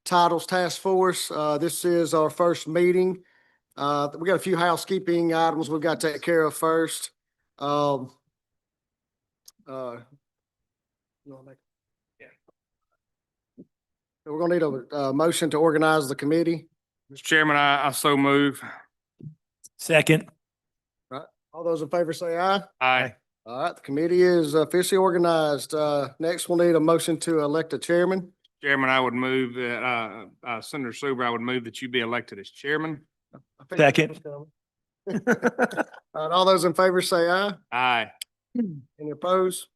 Titles Task Force. This is our first meeting. We got a few housekeeping items we've got to take care of first. You wanna make- We're gonna need a motion to organize the committee. Mr. Chairman, I so move. Second. Right. All those in favor say aye. Aye. All right, the committee is officially organized. Next, we'll need a motion to elect a chairman. Chairman, I would move that, Senator Suber, I would move that you be elected as chairman. Second. All right, all those in favor say aye. Aye. Any opposed?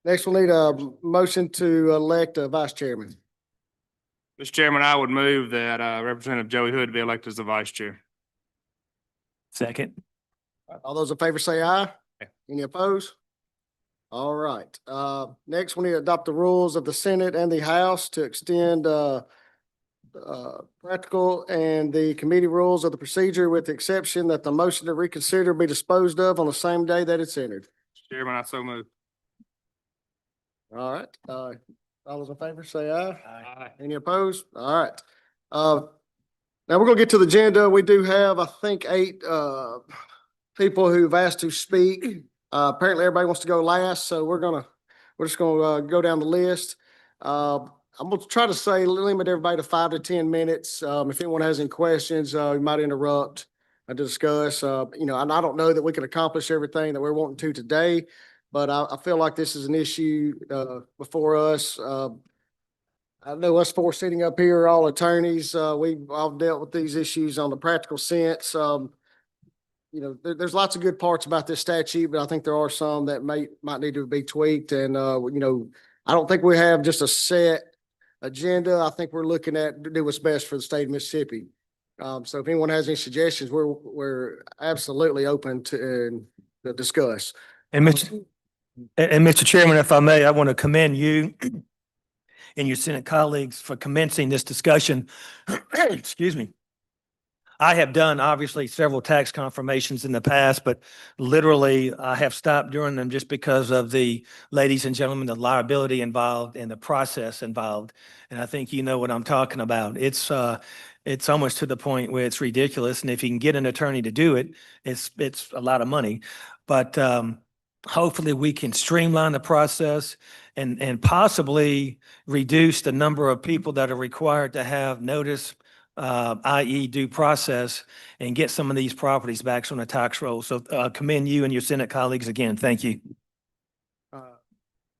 Next, we'll need a motion to elect a vice chairman. Mr. Chairman, I would move that, Representative Joey Hood be elected as the vice chair. Second. All those in favor say aye. Aye. Any opposed? All right. Next, we need to adopt the rules of the Senate and the House to extend practical and the committee rules of the procedure, with the exception that the motion to reconsider be disposed of on the same day that it's entered. Mr. Chairman, I so move. All right. All those in favor say aye. Aye. Any opposed? All right. Now we're gonna get to the agenda. We do have, I think, 8 people who've asked to speak. Apparently everybody wants to go last, so we're just gonna go down the list. I'm gonna try to limit everybody to 5 to 10 minutes. If anyone has any questions, you might interrupt to discuss. And I don't know that we can accomplish everything that we're wanting to today, but I feel like this is an issue before us. I know us 4 sitting up here are all attorneys. We've all dealt with these issues on the practical sense. There's lots of good parts about this statute, but I think there are some that might need to be tweaked. And, I don't think we have just a set agenda. I think we're looking at do what's best for the state of Mississippi. So if anyone has any suggestions, we're absolutely open to discuss. And Mr. Chairman, if I may, I want to commend you and your Senate colleagues for commencing this discussion. Excuse me. I have done obviously several tax confirmations in the past, but literally I have stopped doing them just because of the, ladies and gentlemen, the liability involved and the process involved. And I think you know what I'm talking about. It's almost to the point where it's ridiculous. And if you can get an attorney to do it, it's a lot of money. But hopefully we can streamline the process and possibly reduce the number of people that are required to have notice, i.e. due process, and get some of these properties back on the tax roll. So commend you and your Senate colleagues again. Thank you.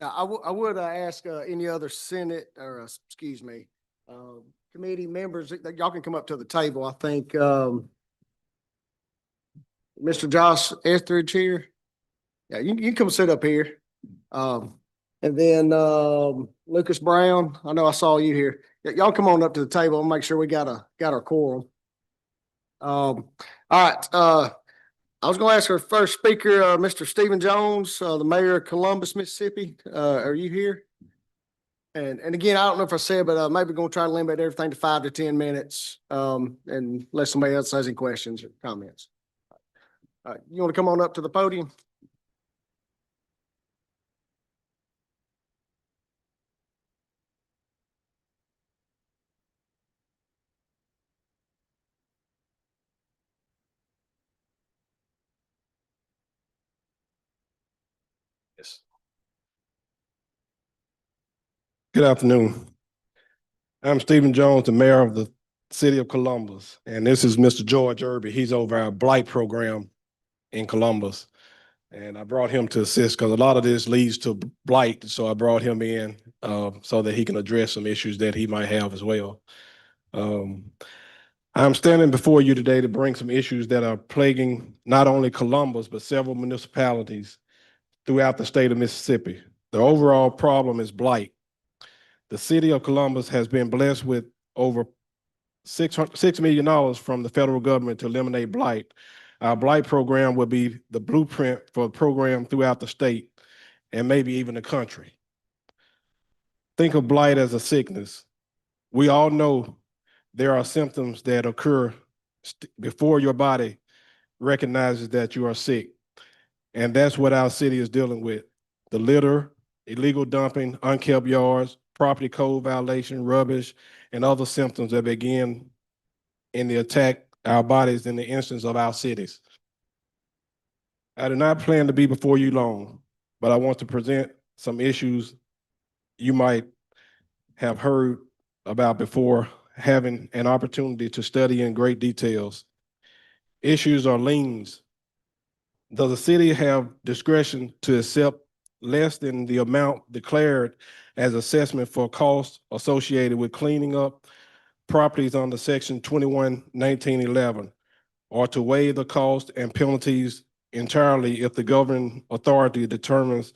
I would ask any other Senate committee members, y'all can come up to the table. I think Mr. Josh Etheridge here. Yeah, you can come sit up here. And then Lucas Brown, I know I saw you here. Y'all come on up to the table and make sure we got our quorum. All right. I was gonna ask our first speaker, Mr. Stephen Jones, the mayor of Columbus, Mississippi. Are you here? And again, I don't know if I said, but maybe gonna try to limit everything to 5 to 10 minutes. And unless somebody else has any questions or comments. All right, you want to come on up to the podium? Yes. Good afternoon. I'm Stephen Jones, the mayor of the city of Columbus, and this is Mr. George Irby. He's over our blight program in Columbus. And I brought him to assist because a lot of this leads to blight. So I brought him in so that he can address some issues that he might have as well. I'm standing before you today to bring some issues that are plaguing not only Columbus, but several municipalities throughout the state of Mississippi. The overall problem is blight. The city of Columbus has been blessed with over $6 million from the federal government to eliminate blight. Our blight program will be the blueprint for a program throughout the state and maybe even the country. Think of blight as a sickness. We all know there are symptoms that occur before your body recognizes that you are sick. And that's what our city is dealing with. The litter, illegal dumping, unkept yards, property code violation, rubbish, and other symptoms that begin in the attack our bodies in the instance of our cities. I do not plan to be before you long, but I want to present some issues you might have heard about before having an opportunity to study in great details. Issues are liens. Does the city have discretion to accept less than the amount declared as assessment for costs associated with cleaning up properties under section 21-1911, or to waive the cost and penalties entirely if the governing authority determines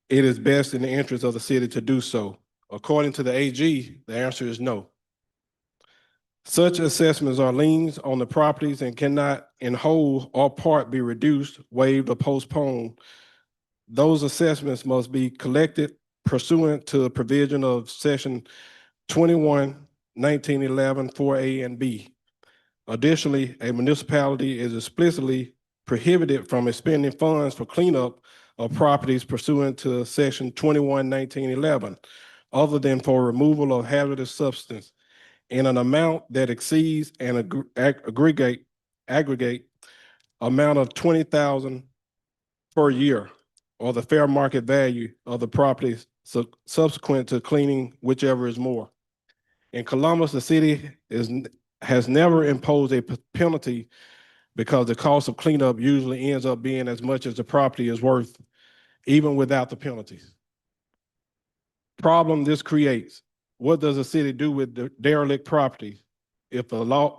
it is best in the interest of the city to do so? According to the AG, the answer is no. Such assessments are liens on the properties and cannot in whole or part be reduced, waived, or postponed. Those assessments must be collected pursuant to the provision of section 21-1911 4A and B. Additionally, a municipality is explicitly prohibited from expending funds for cleanup of properties pursuant to section 21-1911, other than for removal of hazardous substance in an amount that exceeds an aggregate amount of 20,000 per year, or the fair market value of the properties subsequent to cleaning, whichever is more. In Columbus, the city has never imposed a penalty because the cost of cleanup usually ends up being as much as the property is worth, even without the penalties. Problem this creates: what does the city do with the derelict property if the low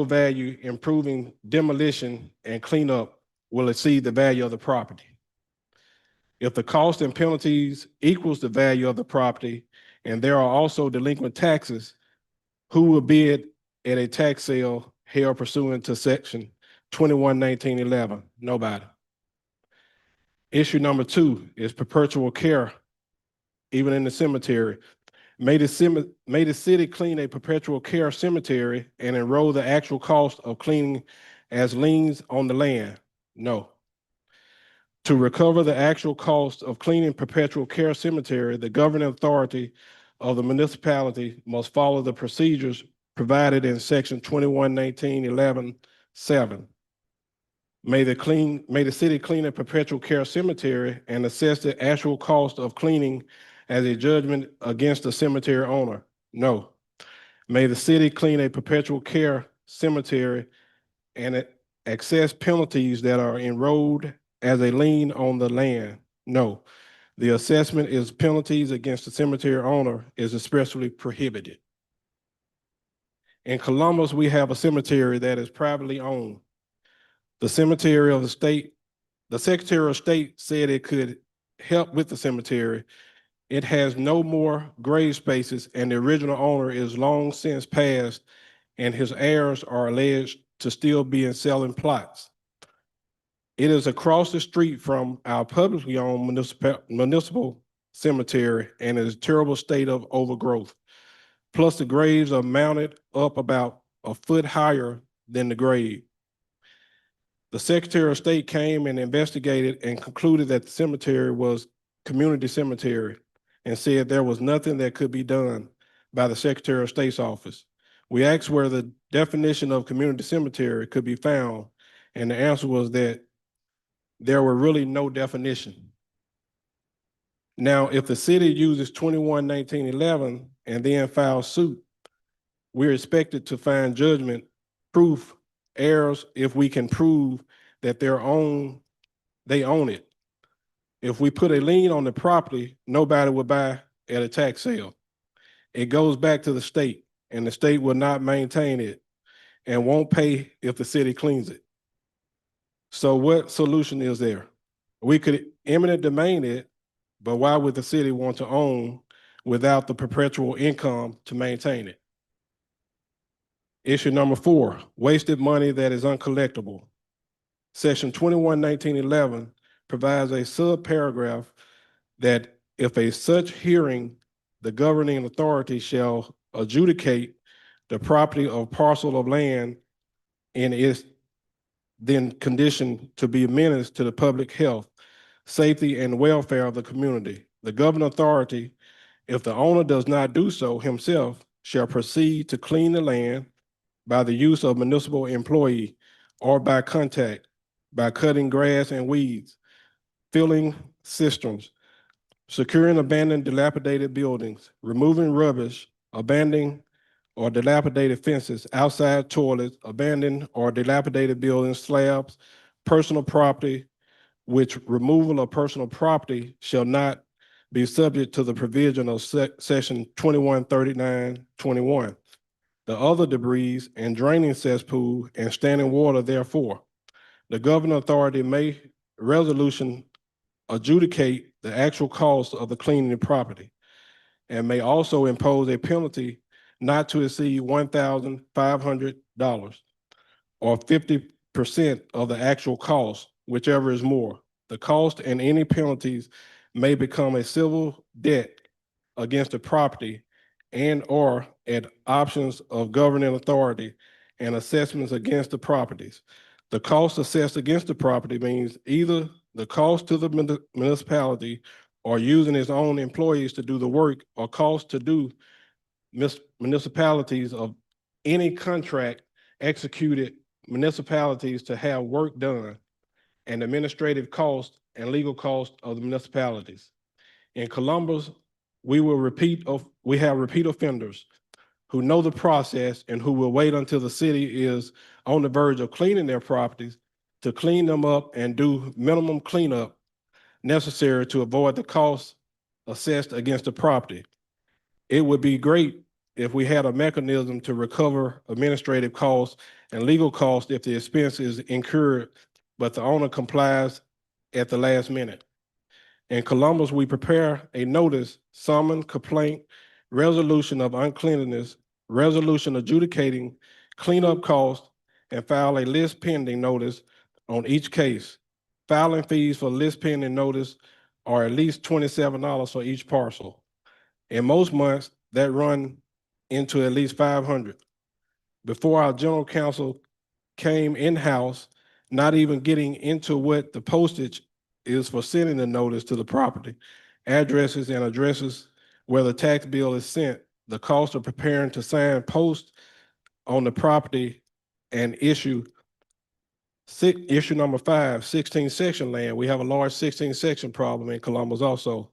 value improving demolition and cleanup will exceed the value of the property? If the cost and penalties equals the value of the property and there are also delinquent taxes, who will bid at a tax sale held pursuant to section 21-1911? Nobody. Issue number 2 is perpetual care, even in the cemetery. May the city clean a perpetual care cemetery and enroll the actual cost of cleaning as liens on the land? No. To recover the actual cost of cleaning perpetual care cemetery, the governing authority of the municipality must follow the procedures provided in section 21-1911-7. May the city clean a perpetual care cemetery and assess the actual cost of cleaning as a judgment against the cemetery owner? No. May the city clean a perpetual care cemetery and assess penalties that are enrolled as a lien on the land? No. The assessment is penalties against the cemetery owner is expressly prohibited. In Columbus, we have a cemetery that is privately owned. The Secretary of State said it could help with the cemetery. It has no more grave spaces, and the original owner is long since passed, and his heirs are alleged to still be in selling plots. It is across the street from our publicly owned municipal cemetery and is a terrible state of overgrowth. Plus, the graves are mounted up about a foot higher than the grave. The Secretary of State came and investigated and concluded that the cemetery was community cemetery and said there was nothing that could be done by the Secretary of State's office. We asked where the definition of community cemetery could be found, and the answer was that there were really no definition. Now, if the city uses 21-1911 and then files suit, we're expected to find judgment proof errors if we can prove that they own it. If we put a lien on the property, nobody will buy at a tax sale. It goes back to the state, and the state will not maintain it and won't pay if the city cleans it. So what solution is there? We could eminent domain it, but why would the city want to own without the perpetual income to maintain it? Issue number 4, wasted money that is uncollectible. Section 21-1911 provides a subparagraph that if a such hearing, the governing authority shall adjudicate the property of parcel of land in its then conditioned to be a menace to the public health, safety, and welfare of the community. The governing authority, if the owner does not do so himself, shall proceed to clean the land by the use of municipal employee or by contact, by cutting grass and weeds, filling cisterns, securing abandoned dilapidated buildings, removing rubbish, abandoning or dilapidated fences, outside toilets, abandoned or dilapidated buildings, slabs, personal property, which removal of personal property shall not be subject to the provision of section 213921. The other debris and draining cesspool and standing water therefore. The governing authority may resolution adjudicate the actual cost of the cleaning of property and may also impose a penalty not to exceed $1,500 or 50% of the actual cost, whichever is more. The cost and any penalties may become a civil debt against the property and or at options of governing authority and assessments against the properties. The cost assessed against the property means either the cost to the municipality or using its own employees to do the work, or cost to do municipalities of any contract executed municipalities to have work done, and administrative cost and legal cost of the municipalities. In Columbus, we have repeat offenders who know the process and who will wait until the city is on the verge of cleaning their properties to clean them up and do minimum cleanup necessary to avoid the costs assessed against the property. It would be great if we had a mechanism to recover administrative costs and legal costs if the expense is incurred, but the owner complies at the last minute. In Columbus, we prepare a notice, summon, complaint, resolution of uncleanliness, resolution adjudicating cleanup costs, and file a list pending notice on each case. Filing fees for list pending notice are at least $27 for each parcel. In most months, that run into at least 500. Before our general counsel came in-house, not even getting into what the postage is for sending the notice to the property, addresses and addresses where the tax bill is sent, the cost of preparing to sign post on the property and issue number 5, 16 section land. We have a large 16 section problem in Columbus also.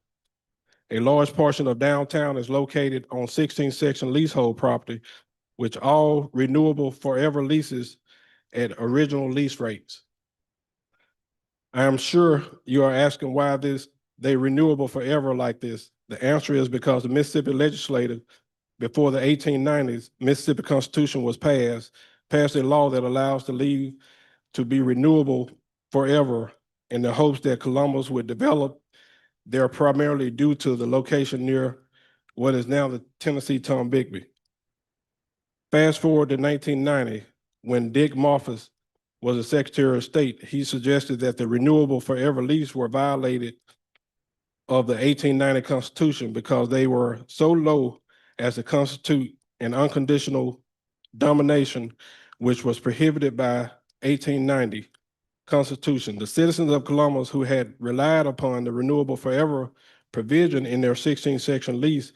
A large portion of downtown is located on 16 section leasehold property, which all renewable forever leases at original lease rates. I am sure you are asking why they renewable forever like this. The answer is because the Mississippi legislature, before the 1890s, Mississippi Constitution was passed a law that allows the lease to be renewable forever in the hopes that Columbus would develop. They're primarily due to the location near what is now the Tennessee Tombigbee. Fast forward to 1990, when Dick Moffat was the Secretary of State, he suggested that the renewable forever lease were violated of the 1890 Constitution because they were so low as to constitute an unconditional domination, which was prohibited by 1890 Constitution. The citizens of Columbus who had relied upon the renewable forever provision in their 16 section lease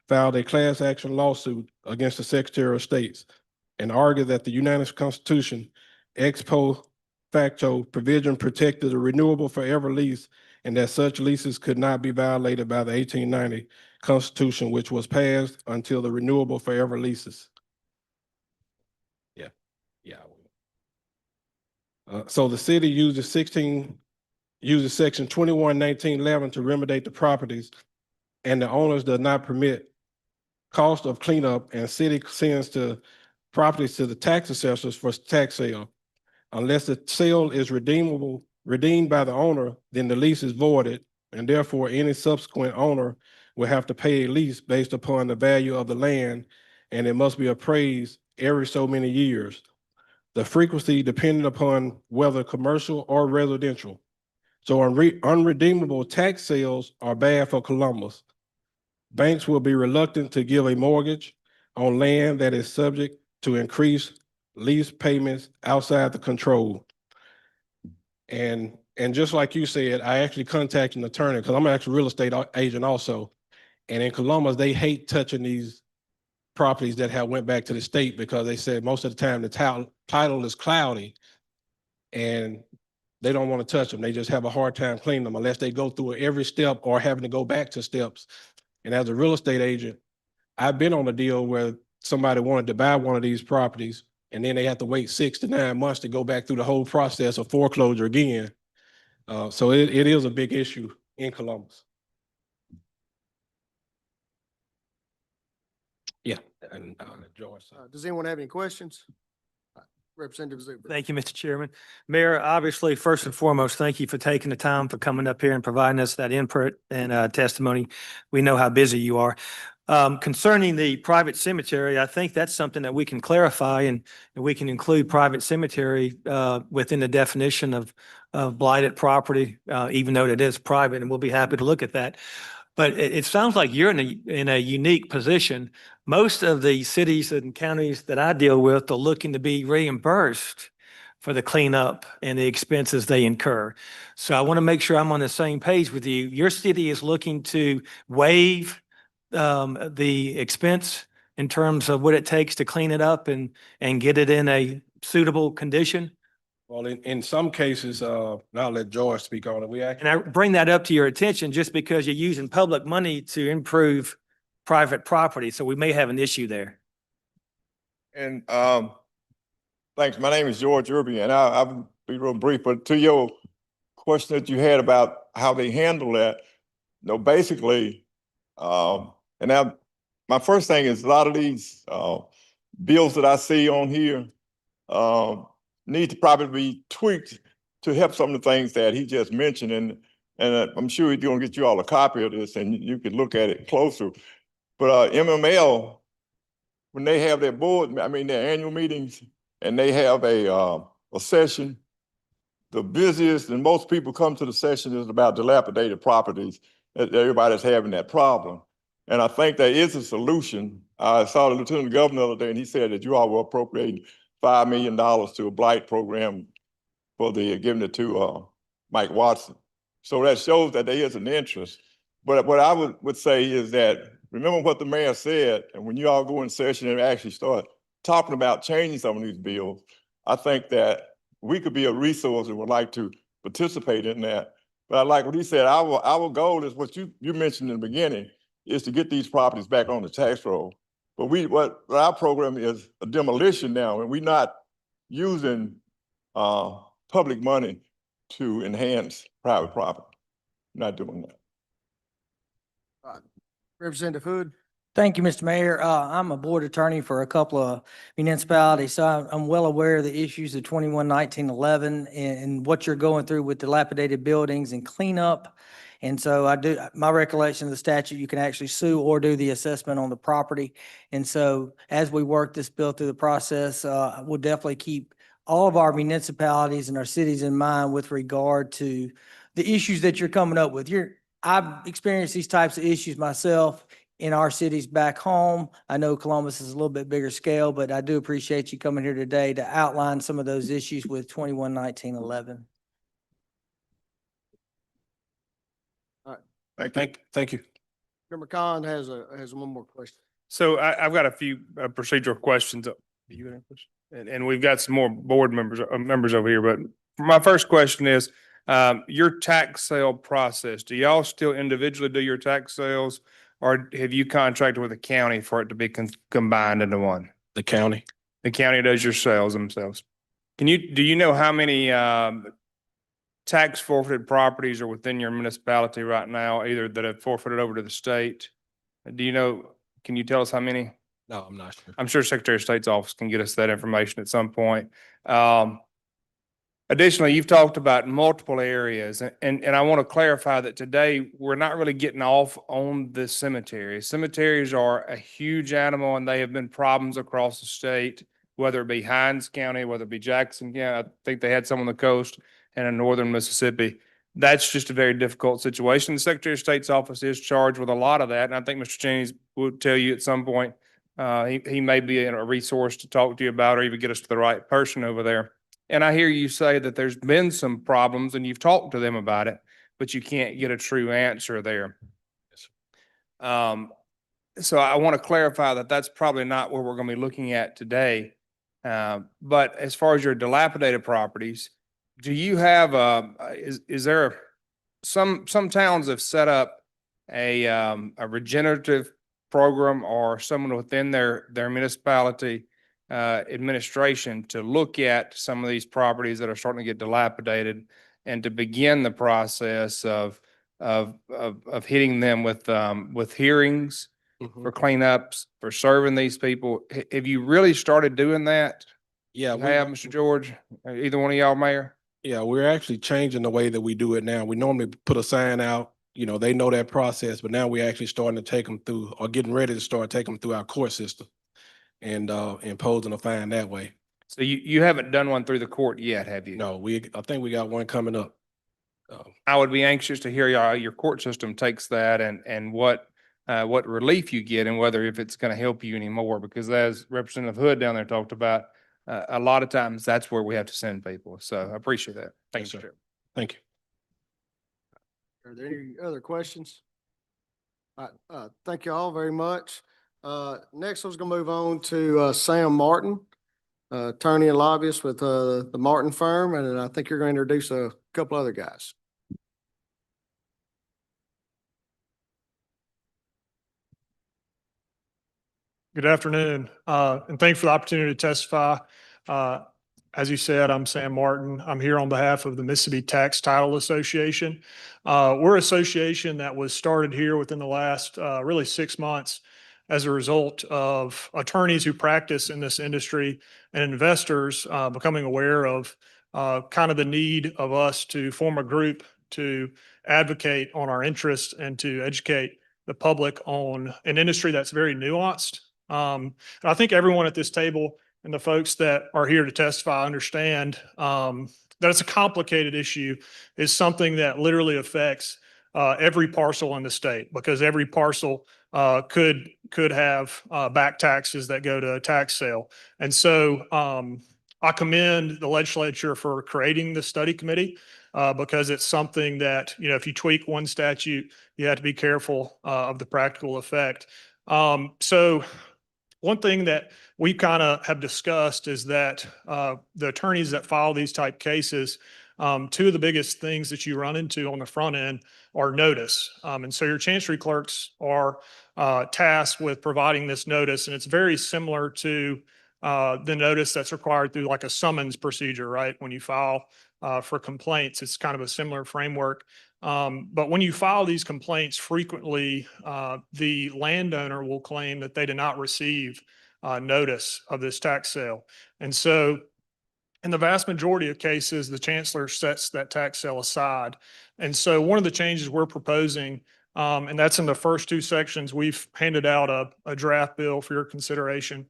filed a class action lawsuit against the Secretary of State and argued that the United Constitution ex post facto provision protected the renewable forever lease and that such leases could not be violated by the 1890 Constitution, which was passed until the renewable forever leases. So the city uses section 211911 to remediate the properties, and the owners does not permit cost of cleanup, and city sends the properties to the tax assessors for tax sale. Unless the sale is redeemed by the owner, then the lease is voided, and therefore any subsequent owner will have to pay a lease based upon the value of the land, and it must be appraised every so many years. The frequency depending upon whether commercial or residential. So unredeemable tax sales are bad for Columbus. Banks will be reluctant to give a mortgage on land that is subject to increased lease payments outside the control. And just like you said, I actually contacted an attorney because I'm actually a real estate agent also. And in Columbus, they hate touching these properties that have went back to the state because they said most of the time the title is cloudy and they don't want to touch them. They just have a hard time cleaning them unless they go through every step or having to go back to steps. And as a real estate agent, I've been on a deal where somebody wanted to buy one of these properties and then they have to wait 6 to 9 months to go back through the whole process of foreclosure again. So it is a big issue in Columbus. Yeah, and George. Does anyone have any questions? Representative Zuber. Thank you, Mr. Chairman. Mayor, obviously, first and foremost, thank you for taking the time for coming up here and providing us that input and testimony. We know how busy you are. Concerning the private cemetery, I think that's something that we can clarify and we can include private cemetery within the definition of blighted property, even though it is private, and we'll be happy to look at that. But it sounds like you're in a unique position. Most of the cities and counties that I deal with are looking to be reimbursed for the cleanup and the expenses they incur. So I want to make sure I'm on the same page with you. Your city is looking to waive the expense in terms of what it takes to clean it up and get it in a suitable condition. Well, in some cases, I'll let George speak on it. We actually. And I bring that up to your attention just because you're using public money to improve private property. So we may have an issue there. And thanks. My name is George Irby, and I'll be real brief. But to your question that you had about how they handle that, basically, and now my first thing is a lot of these bills that I see on here need to probably be tweaked to help some of the things that he just mentioned. And I'm sure he's going to get you all a copy of this, and you can look at it closer. But MML, when they have their their annual meetings, and they have a session, the busiest and most people come to the session is about dilapidated properties. Everybody's having that problem. And I think there is a solution. I saw the Lieutenant Governor the other day, and he said that you all were appropriating $5 million to a blight program for giving it to Mike Watson. So that shows that there is an interest. But what I would say is that, remember what the mayor said, and when you all go in session and actually start talking about changing some of these bills, I think that we could be a resource and would like to participate in that. But I like what he said, our goal is what you mentioned in the beginning, is to get these properties back on the tax roll. But what our program is a demolition now, and we're not using public money to enhance private property. We're not doing that. Representative Hood. Thank you, Mr. Mayor. I'm a board attorney for a couple of municipalities, so I'm well aware of the issues of 21-1911 and what you're going through with dilapidated buildings and cleanup. And so my recollection of the statute, you can actually sue or do the assessment on the property. And so as we work this bill through the process, we'll definitely keep all of our municipalities and our cities in mind with regard to the issues that you're coming up with. I've experienced these types of issues myself in our cities back home. I know Columbus is a little bit bigger scale, but I do appreciate you coming here today to outline some of those issues with 21-1911. Thank you. Member Khan has one more question. So I've got a few procedural questions. Do you have any questions? And we've got some more board members over here, but my first question is, your tax sale process, do y'all still individually do your tax sales, or have you contracted with the county for it to be combined into one? The county. The county does your sales themselves. Do you know how many tax forfeited properties are within your municipality right now, either that have forfeited over to the state? Can you tell us how many? No, I'm not sure. I'm sure Secretary of State's office can get us that information at some point. Additionally, you've talked about multiple areas, and I want to clarify that today we're not really getting off on the cemetery. Cemeteries are a huge animal, and they have been problems across the state, whether it be Hinds County, whether it be Jackson County. I think they had some on the coast and in northern Mississippi. That's just a very difficult situation. The Secretary of State's office is charged with a lot of that, and I think Mr. Cheney will tell you at some point he may be a resource to talk to you about, or even get us to the right person over there. And I hear you say that there's been some problems and you've talked to them about it, but you can't get a true answer there. So I want to clarify that that's probably not what we're going to be looking at today. But as far as your dilapidated properties, do you have, is there some towns have set up a regenerative program or someone within their municipality administration to look at some of these properties that are starting to get dilapidated and to begin the process of hitting them with hearings for cleanups, for serving these people. Have you really started doing that? Yeah, You have, Mr. George? Either one of y'all, Mayor? yeah, we're actually changing the way that we do it now. We normally put a sign out, they know that process, but now we're actually starting to take them through or getting ready to start taking them through our court system and imposing a fine that way. So you haven't done one through the court yet, have you? No, I think we got one coming up. I would be anxious to hear your court system takes that and what relief you get and whether if it's going to help you anymore, because as Representative Hood down there talked about, a lot of times that's where we have to send people. So I appreciate that. Thanks, Yes, sir. Thank you. Are there any other questions? All right, thank you all very much. Next, I was gonna move on to Sam Martin, attorney and lobbyist with the Martin firm, and I think you're going to introduce a couple other guys. Good afternoon, and thanks for the opportunity to testify. As you said, I'm Sam Martin. I'm here on behalf of the Mississippi Tax Title Association. We're an association that was started here within the last really 6 months as a result of attorneys who practice in this industry and investors becoming aware of kind of the need of us to form a group to advocate on our interests and to educate the public on an industry that's very nuanced. And I think everyone at this table and the folks that are here to testify understand that it's a complicated issue. Is something that literally affects every parcel in the state, because every parcel could have back taxes that go to a tax sale. And so I commend the legislature for creating the study committee because it's something that, if you tweak one statute, you have to be careful of the practical effect. So one thing that we kind of have discussed is that the attorneys that file these type cases, two of the biggest things that you run into on the front end are notice. And so your chancery clerks are tasked with providing this notice, and it's very similar to the notice that's required through like a summons procedure, right? When you file for complaints, it's kind of a similar framework. But when you file these complaints frequently, the landowner will claim that they did not receive notice of this tax sale. And so in the vast majority of cases, the chancellor sets that tax sale aside. And so one of the changes we're proposing, and that's in the first two sections, we've handed out a draft bill for your consideration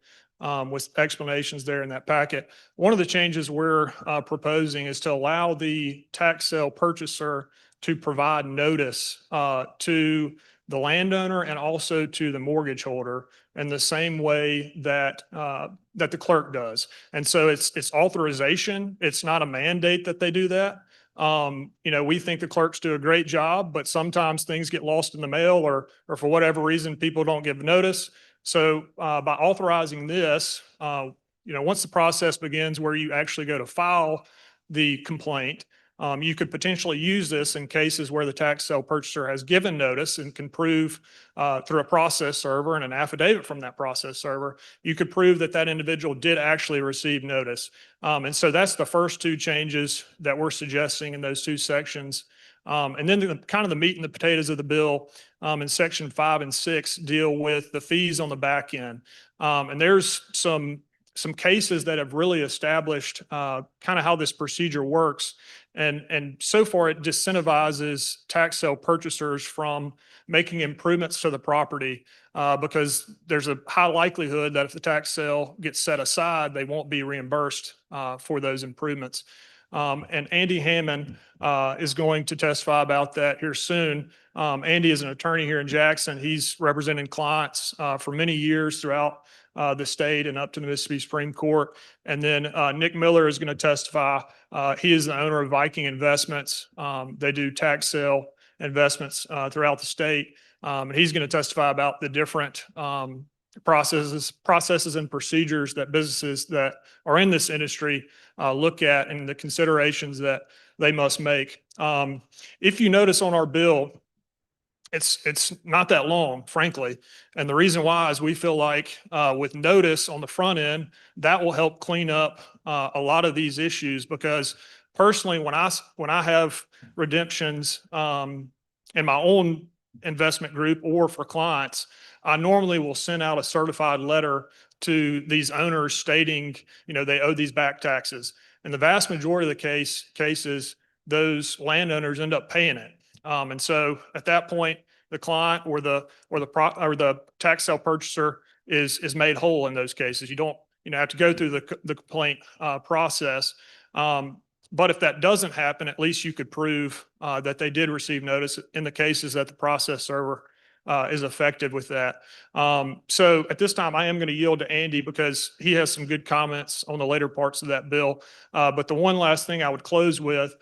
with explanations there in that packet. One of the changes we're proposing is to allow the tax sale purchaser to provide notice to the landowner and also to the mortgage holder in the same way that that the clerk does. And so it's authorization. It's not a mandate that they do that. We think the clerks do a great job, but sometimes things get lost in the mail or for whatever reason, people don't give notice. So by authorizing this, once the process begins where you actually go to file the complaint, you could potentially use this in cases where the tax sale purchaser has given notice and can prove through a process server and an affidavit from that process server, you could prove that that individual did actually receive notice. And so that's the first two changes that we're suggesting in those two sections. And then kind of the meat and the potatoes of the bill in section 5 and 6 deal with the fees on the back end. And there's some cases that have really established kind of how this procedure works. And so far it disincentivizes tax sale purchasers from making improvements to the property because there's a high likelihood that if the tax sale gets set aside, they won't be reimbursed for those improvements. And Andy Hammond is going to testify about that here soon. Andy is an attorney here in Jackson. He's represented clients for many years throughout the state and up to the Mississippi Supreme Court. And then Nick Miller is going to testify. He is the owner of Viking Investments. They do tax sale investments throughout the state. And he's going to testify about the different processes and procedures that businesses that are in this industry look at and the considerations that they must make. If you notice on our bill, it's not that long, frankly. And the reason why is we feel like with notice on the front end, that will help clean up a lot of these issues. Because personally, when I have redemptions in my own investment group or for clients, I normally will send out a certified letter to these owners stating, they owe these back taxes. And the vast majority of the cases, those landowners end up paying it. And so at that point, the client or the tax sale purchaser is made whole in those cases. You don't, have to go through the complaint process. But if that doesn't happen, at least you could prove that they did receive notice in the cases that the process server is effective with that. So at this time, I am going to yield to Andy because he has some good comments on the later parts of that bill. But the one last thing I would close with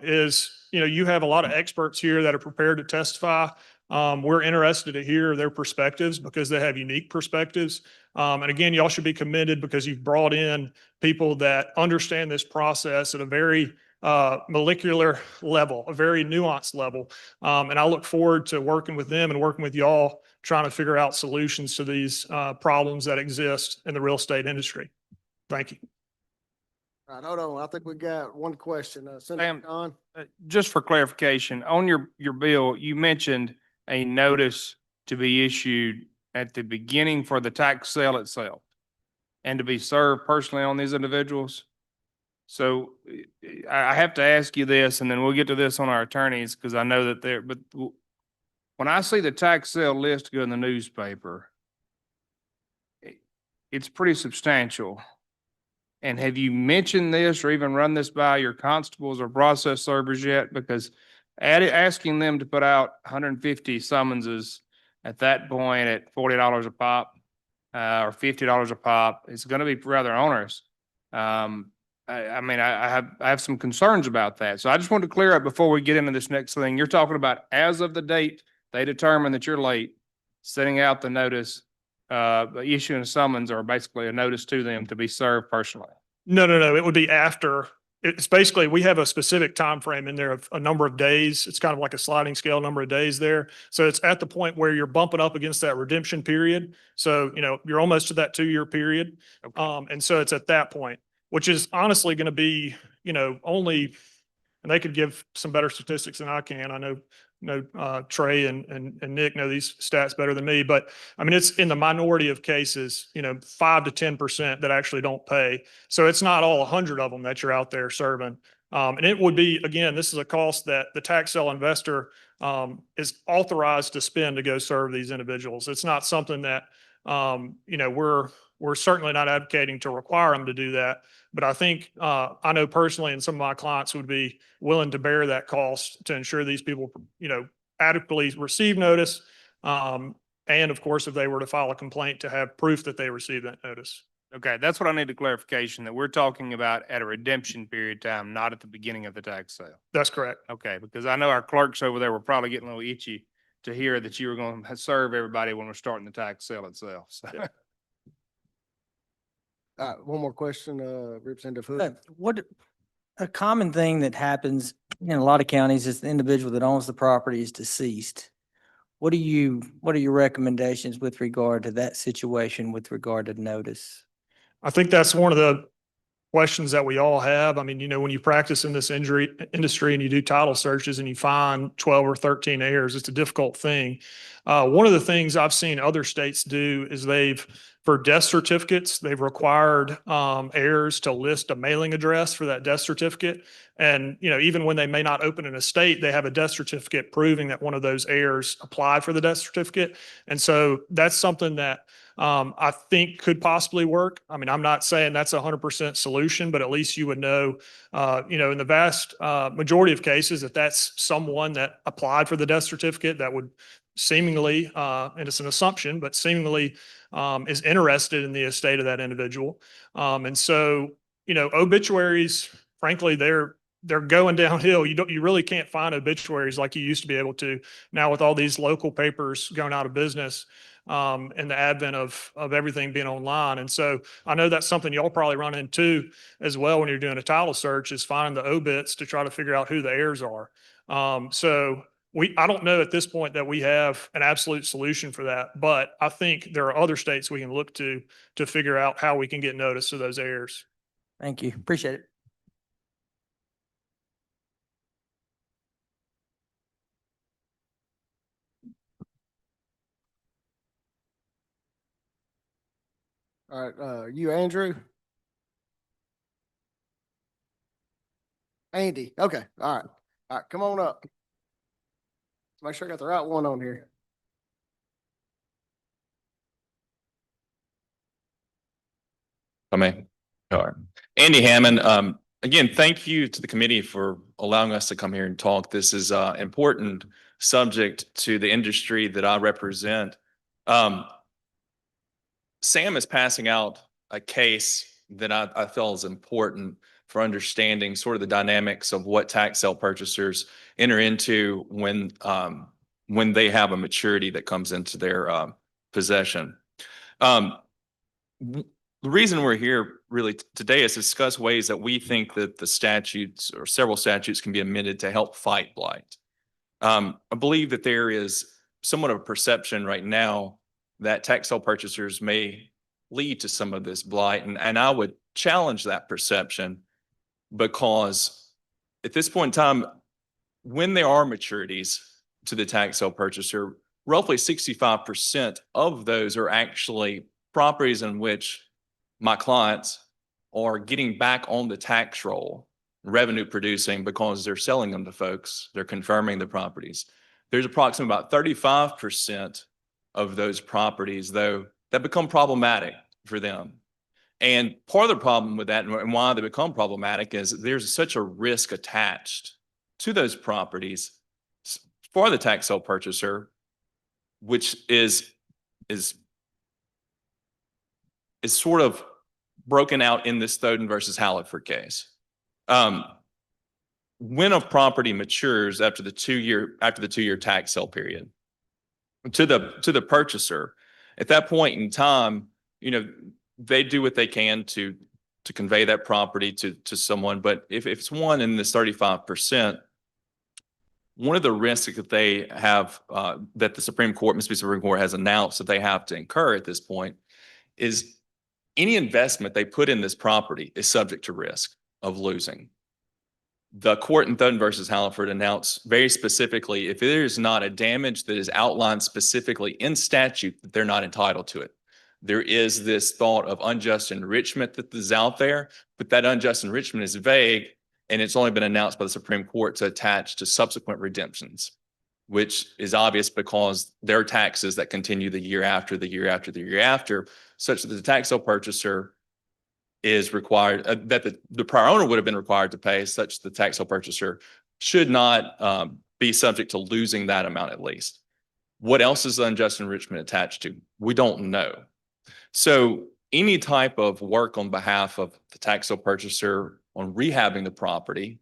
is, you have a lot of experts here that are prepared to testify. We're interested to hear their perspectives because they have unique perspectives. And again, y'all should be commended because you've brought in people that understand this process at a very molecular level, a very nuanced level. And I look forward to working with them and working with y'all, trying to figure out solutions to these problems that exist in the real estate industry. Thank you. All right, hold on. I think we got one question. Senator Sam, Khan? Just for clarification, on your bill, you mentioned a notice to be issued at the beginning for the tax sale itself and to be served personally on these individuals. So I have to ask you this, and then we'll get to this on our attorneys, because I know that but when I see the tax sale list go in the newspaper, it's pretty substantial. And have you mentioned this or even run this by your constables or process servers yet? Because asking them to put out 150 summonses at that point at $40 a pop or $50 a pop, it's going to be rather onerous. I have some concerns about that. So I just wanted to clear up before we get into this next thing. You're talking about as of the date they determine that you're late, sending out the notice, issuing a summons or basically a notice to them to be served personally. No. It would be after. It's basically, we have a specific time frame in there of a number of days. It's kind of like a sliding scale number of days there. So it's at the point where you're bumping up against that redemption period. So, you're almost to that 2-year period. Okay. And so it's at that point, which is honestly going to be, only, and they could give some better statistics than I can. I know Trey and Nick know these stats better than me, but I mean, it's in the minority of cases, 5 to 10% that actually don't pay. So it's not all 100 of them that you're out there serving. And it would be, again, this is a cost that the tax sale investor is authorized to spend to go serve these individuals. It's not something that, we're certainly not advocating to require them to do that. But I think, I know personally, and some of my clients would be willing to bear that cost to ensure these people, adequately receive notice. And of course, if they were to file a complaint, to have proof that they received that notice. Okay, that's what I need a clarification, that we're talking about at a redemption period time, not at the beginning of the tax sale. That's correct. Okay, because I know our clerks over there were probably getting a little itchy to hear that you were going to serve everybody when we're starting the tax sale itself. So. Yeah. One more question, Representative Hood. What, a common thing that happens in a lot of counties is the individual that owns the property is deceased. What are your recommendations with regard to that situation with regard to notice? I think that's one of the questions that we all have. I mean, when you practice in this industry and you do title searches and you find 12 or 13 heirs, it's a difficult thing. One of the things I've seen other states do is for death certificates, they've required heirs to list a mailing address for that death certificate. And, even when they may not open an estate, they have a death certificate proving that one of those heirs applied for the death certificate. And so that's something that I think could possibly work. I mean, I'm not saying that's 100% solution, but at least you would know, in the vast majority of cases, if that's someone that applied for the death certificate that would seemingly, and it's an assumption, but seemingly is interested in the estate of that individual. And so, obituaries, frankly, they're going downhill. You really can't find obituaries like you used to be able to now with all these local papers going out of business, and the advent of everything being online. And so I know that's something y'all probably run into as well when you're doing a title search, is finding the obits to try to figure out who the heirs are. So I don't know at this point that we have an absolute solution for that, but I think there are other states we can look to figure out how we can get notice of those heirs. Thank you. Appreciate it. All right, you, Andrew? Andy, okay, all right. All right, come on up. Make sure I got the right one on here. All right. Andy Hammond, again, thank you to the committee for allowing us to come here and talk. This is an important subject to the industry that I represent. Sam is passing out a case that I feel is important for understanding sort of the dynamics of what tax sale purchasers enter into when they have a maturity that comes into their possession. The reason we're here really today is to discuss ways that we think that the statutes or several statutes can be amended to help fight blight. I believe that there is somewhat of a perception right now that tax sale purchasers may lead to some of this blight. And I would challenge that perception, because at this point in time, when there are maturities to the tax sale purchaser, roughly 65% of those are actually properties in which my clients are getting back on the tax roll, revenue producing, because they're selling them to folks. They're confirming the properties. There's approximately about 35% of those properties, though, that become problematic for them. And part of the problem with that and why they become problematic is there's such a risk attached to those properties for the tax sale purchaser, which is sort of broken out in this Thoden versus Halliford case. When a property matures after the 2-year tax sale period to the purchaser, at that point in time, they do what they can to convey that property to someone. But if it's one in this 35%, one of the risks that they have, that the Mississippi Supreme Court has announced that they have to incur at this point, is any investment they put in this property is subject to risk of losing. The court in Thoden versus Halliford announced very specifically, if there is not a damage that is outlined specifically in statute, that they're not entitled to it. There is this thought of unjust enrichment that is out there, but that unjust enrichment is vague, and it's only been announced by the Supreme Court to attach to subsequent redemptions, which is obvious because there are taxes that continue the year after, the year after, the year after, such that the tax sale purchaser is required, that the prior owner would have been required to pay, such the tax sale purchaser should not be subject to losing that amount at least. What else is the unjust enrichment attached to? We don't know. So any type of work on behalf of the tax sale purchaser on rehabbing the property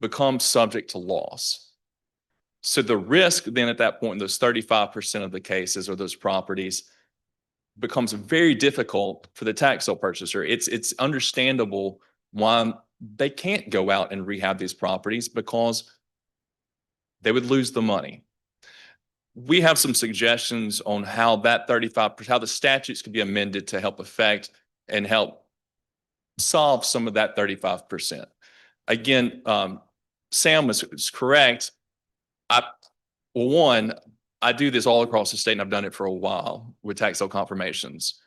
becomes subject to loss. So the risk then at that point in those 35% of the cases or those properties becomes very difficult for the tax sale purchaser. It's understandable why they can't go out and rehab these properties, because they would lose the money. We have some suggestions on how that 35%, how the statutes could be amended to help affect and help solve some of that 35%. Again, Sam was correct. I do this all across the state, and I've done it for a while with tax sale confirmations.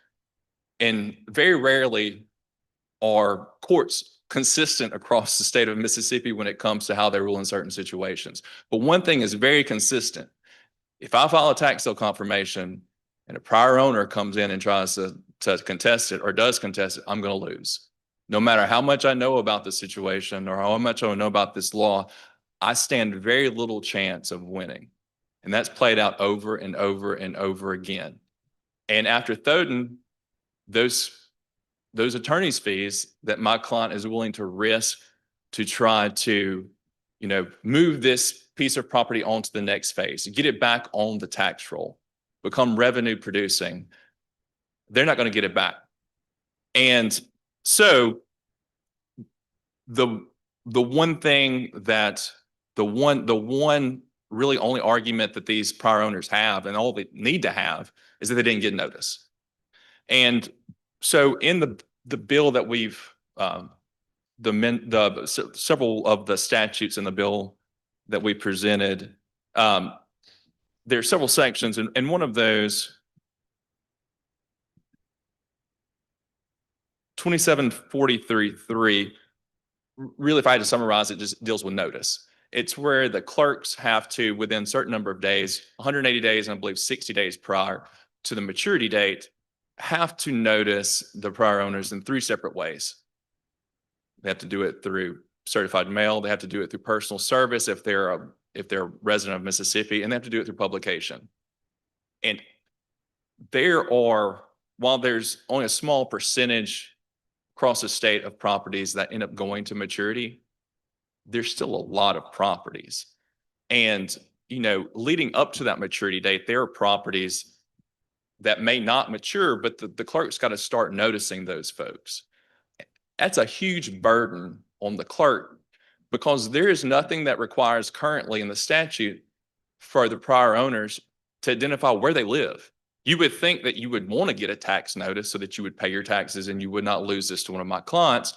And very rarely are courts consistent across the state of Mississippi when it comes to how they rule in certain situations. But one thing is very consistent. If I file a tax sale confirmation and a prior owner comes in and tries to contest it or does contest it, I'm going to lose. No matter how much I know about the situation or how much I know about this law, I stand very little chance of winning. And that's played out over and over and over again. And after Thoden, those attorney's fees that my client is willing to risk to try to, move this piece of property onto the next phase, get it back on the tax roll, become revenue producing, they're not going to get it back. And so the one thing that the one really only argument that these prior owners have and all they need to have is that they didn't get notice. And so in the bill that we've several of the statutes in the bill that we presented, there are several sections, and one of those, 2743.3, really, if I had to summarize it, just deals with notice. It's where the clerks have to, within a certain number of days, 180 days, and I believe 60 days prior to the maturity date, have to notice the prior owners in 3 separate ways. They have to do it through certified mail. They have to do it through personal service if they're a resident of Mississippi, and they have to do it through publication. And while there's only a small percentage across the state of properties that end up going to maturity, there's still a lot of properties. And, leading up to that maturity date, there are properties that may not mature, but the clerk's got to start noticing those folks. That's a huge burden on the clerk because there is nothing that requires currently in the statute for the prior owners to identify where they live. You would think that you would want to get a tax notice so that you would pay your taxes and you would not lose this to one of my clients.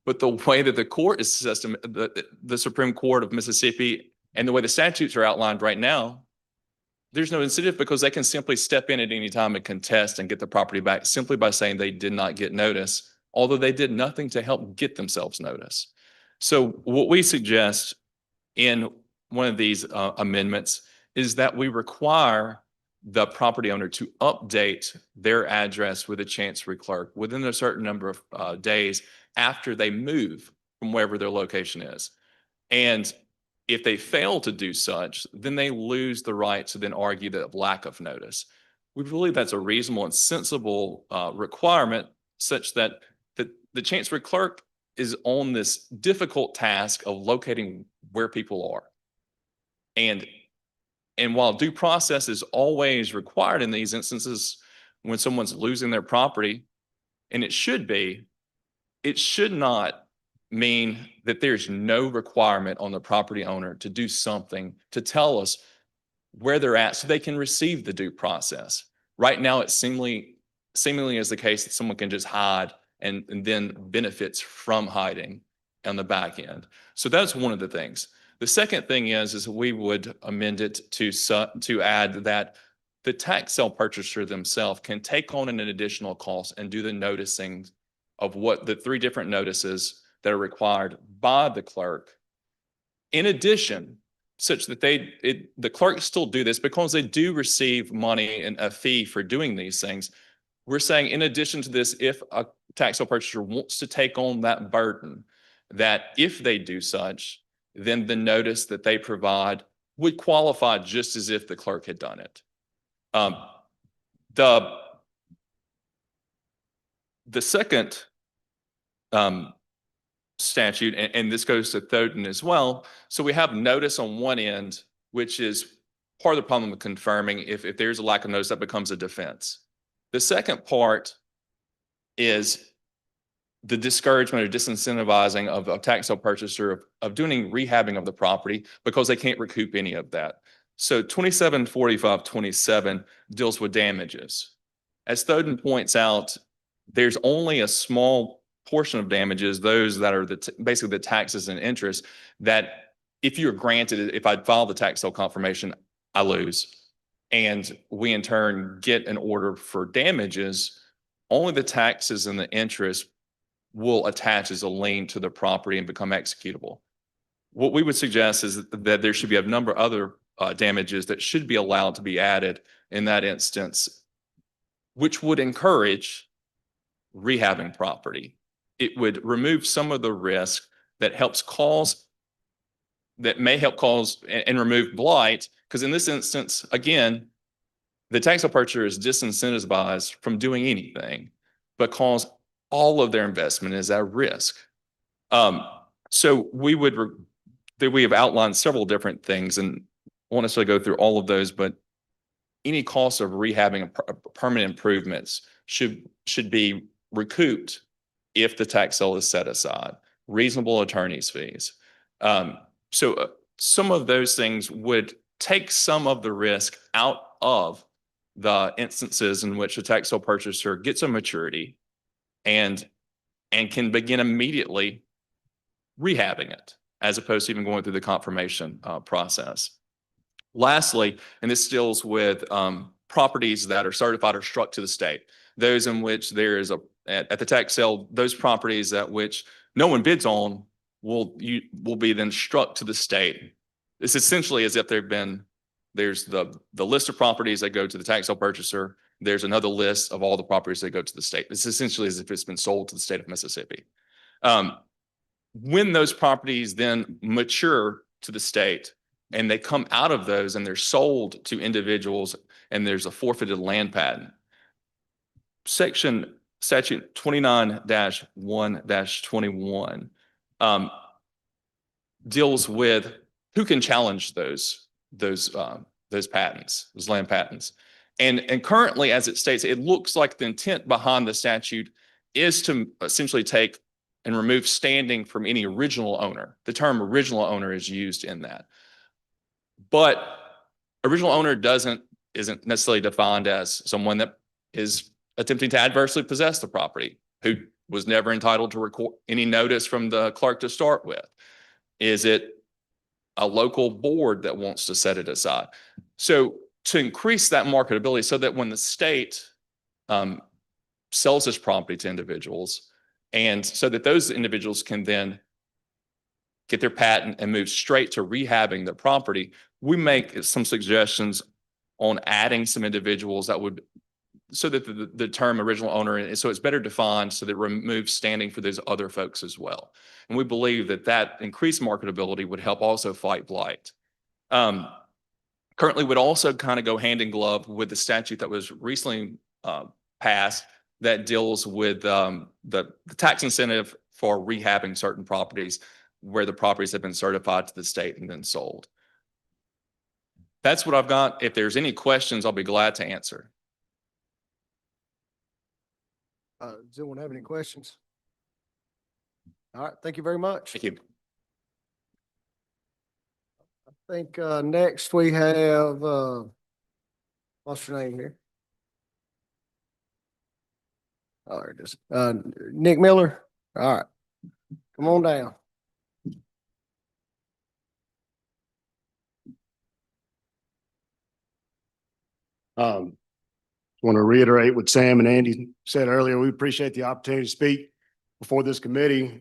But the way that the court is system, the Supreme Court of Mississippi, and the way the statutes are outlined right now, there's no incentive because they can simply step in at any time and contest and get the property back simply by saying they did not get notice, although they did nothing to help get themselves notice. So what we suggest in one of these amendments is that we require the property owner to update their address with a chancery clerk within a certain number of days after they move from wherever their location is. And if they fail to do such, then they lose the right to then argue the lack of notice. We believe that's a reasonable and sensible requirement such that the chancery clerk is on this difficult task of locating where people are. And while due process is always required in these instances when someone's losing their property, and it should not mean that there's no requirement on the property owner to do something to tell us where they're at so they can receive the due process. Right now, it seemingly is the case that someone can just hide and then benefits from hiding on the back end. So that's one of the things. The second thing is we would amend it to add that the tax sale purchaser themselves can take on an additional cost and do the noticing of what the 3 different notices that are required by the clerk. In addition, such that the clerks still do this because they do receive money and a fee for doing these things. We're saying in addition to this, if a tax sale purchaser wants to take on that burden, that if they do such, then the notice that they provide would qualify just as if the clerk had done it. The second statute, and this goes to Thoden as well. So we have notice on one end, which is part of the problem with confirming. If there's a lack of notice, that becomes a defense. The second part is the discouragement or disincentivizing of a tax sale purchaser of doing rehabbing of the property because they can't recoup any of that. So 2745.27 deals with damages. As Thoden points out, there's only a small portion of damages, those that are basically the taxes and interest, that if you're granted, if I file the tax sale confirmation, I lose. And we in turn get an order for damages. Only the taxes and the interest will attach as a lien to the property and become executable. What we would suggest is that there should be a number of other damages that should be allowed to be added in that instance, which would encourage rehabbing property. It would remove some of the risk that may help cause and remove blight. Because in this instance, again, the tax sale purchaser is disincentivized from doing anything because all of their investment is at risk. So we have outlined several different things, and I won't necessarily go through all of those, but any cost of rehabbing permanent improvements should be recouped if the tax sale is set aside. Reasonable attorney's fees. So some of those things would take some of the risk out of the instances in which a tax sale purchaser gets a maturity and can begin immediately rehabbing it, as opposed to even going through the confirmation process. Lastly, and this deals with properties that are certified or struck to the state, those in which there is at the tax sale, those properties that which no one bids on will be then struck to the state. It's essentially as if there's the list of properties that go to the tax sale purchaser. There's another list of all the properties that go to the state. It's essentially as if it's been sold to the state of Mississippi. When those properties then mature to the state and they come out of those and they're sold to individuals and there's a forfeited land patent, statute 29-1-21 deals with who can challenge those patents, those land patents. And currently, as it states, it looks like the intent behind the statute is to essentially take and remove standing from any original owner. The term original owner is used in that. But original owner isn't necessarily defined as someone that is attempting to adversely possess the property, who was never entitled to record any notice from the clerk to start with. Is it a local board that wants to set it aside? So to increase that marketability so that when the state sells this property to individuals, and so that those individuals can then get their patent and move straight to rehabbing their property, we make some suggestions on adding some individuals that would, so that the term original owner, so it's better defined so that it removes standing for those other folks as well. And we believe that increased marketability would help also fight blight. Currently would also kind of go hand in glove with the statute that was recently passed that deals with the tax incentive for rehabbing certain properties where the properties have been certified to the state and then sold. That's what I've got. If there's any questions, I'll be glad to answer. Does anyone have any questions? All right, thank you very much. Thank you. I think next we have, what's your name here? Oh, there it is. Nick Miller. All right, come on down. Want to reiterate what Sam and Andy said earlier. We appreciate the opportunity to speak before this committee.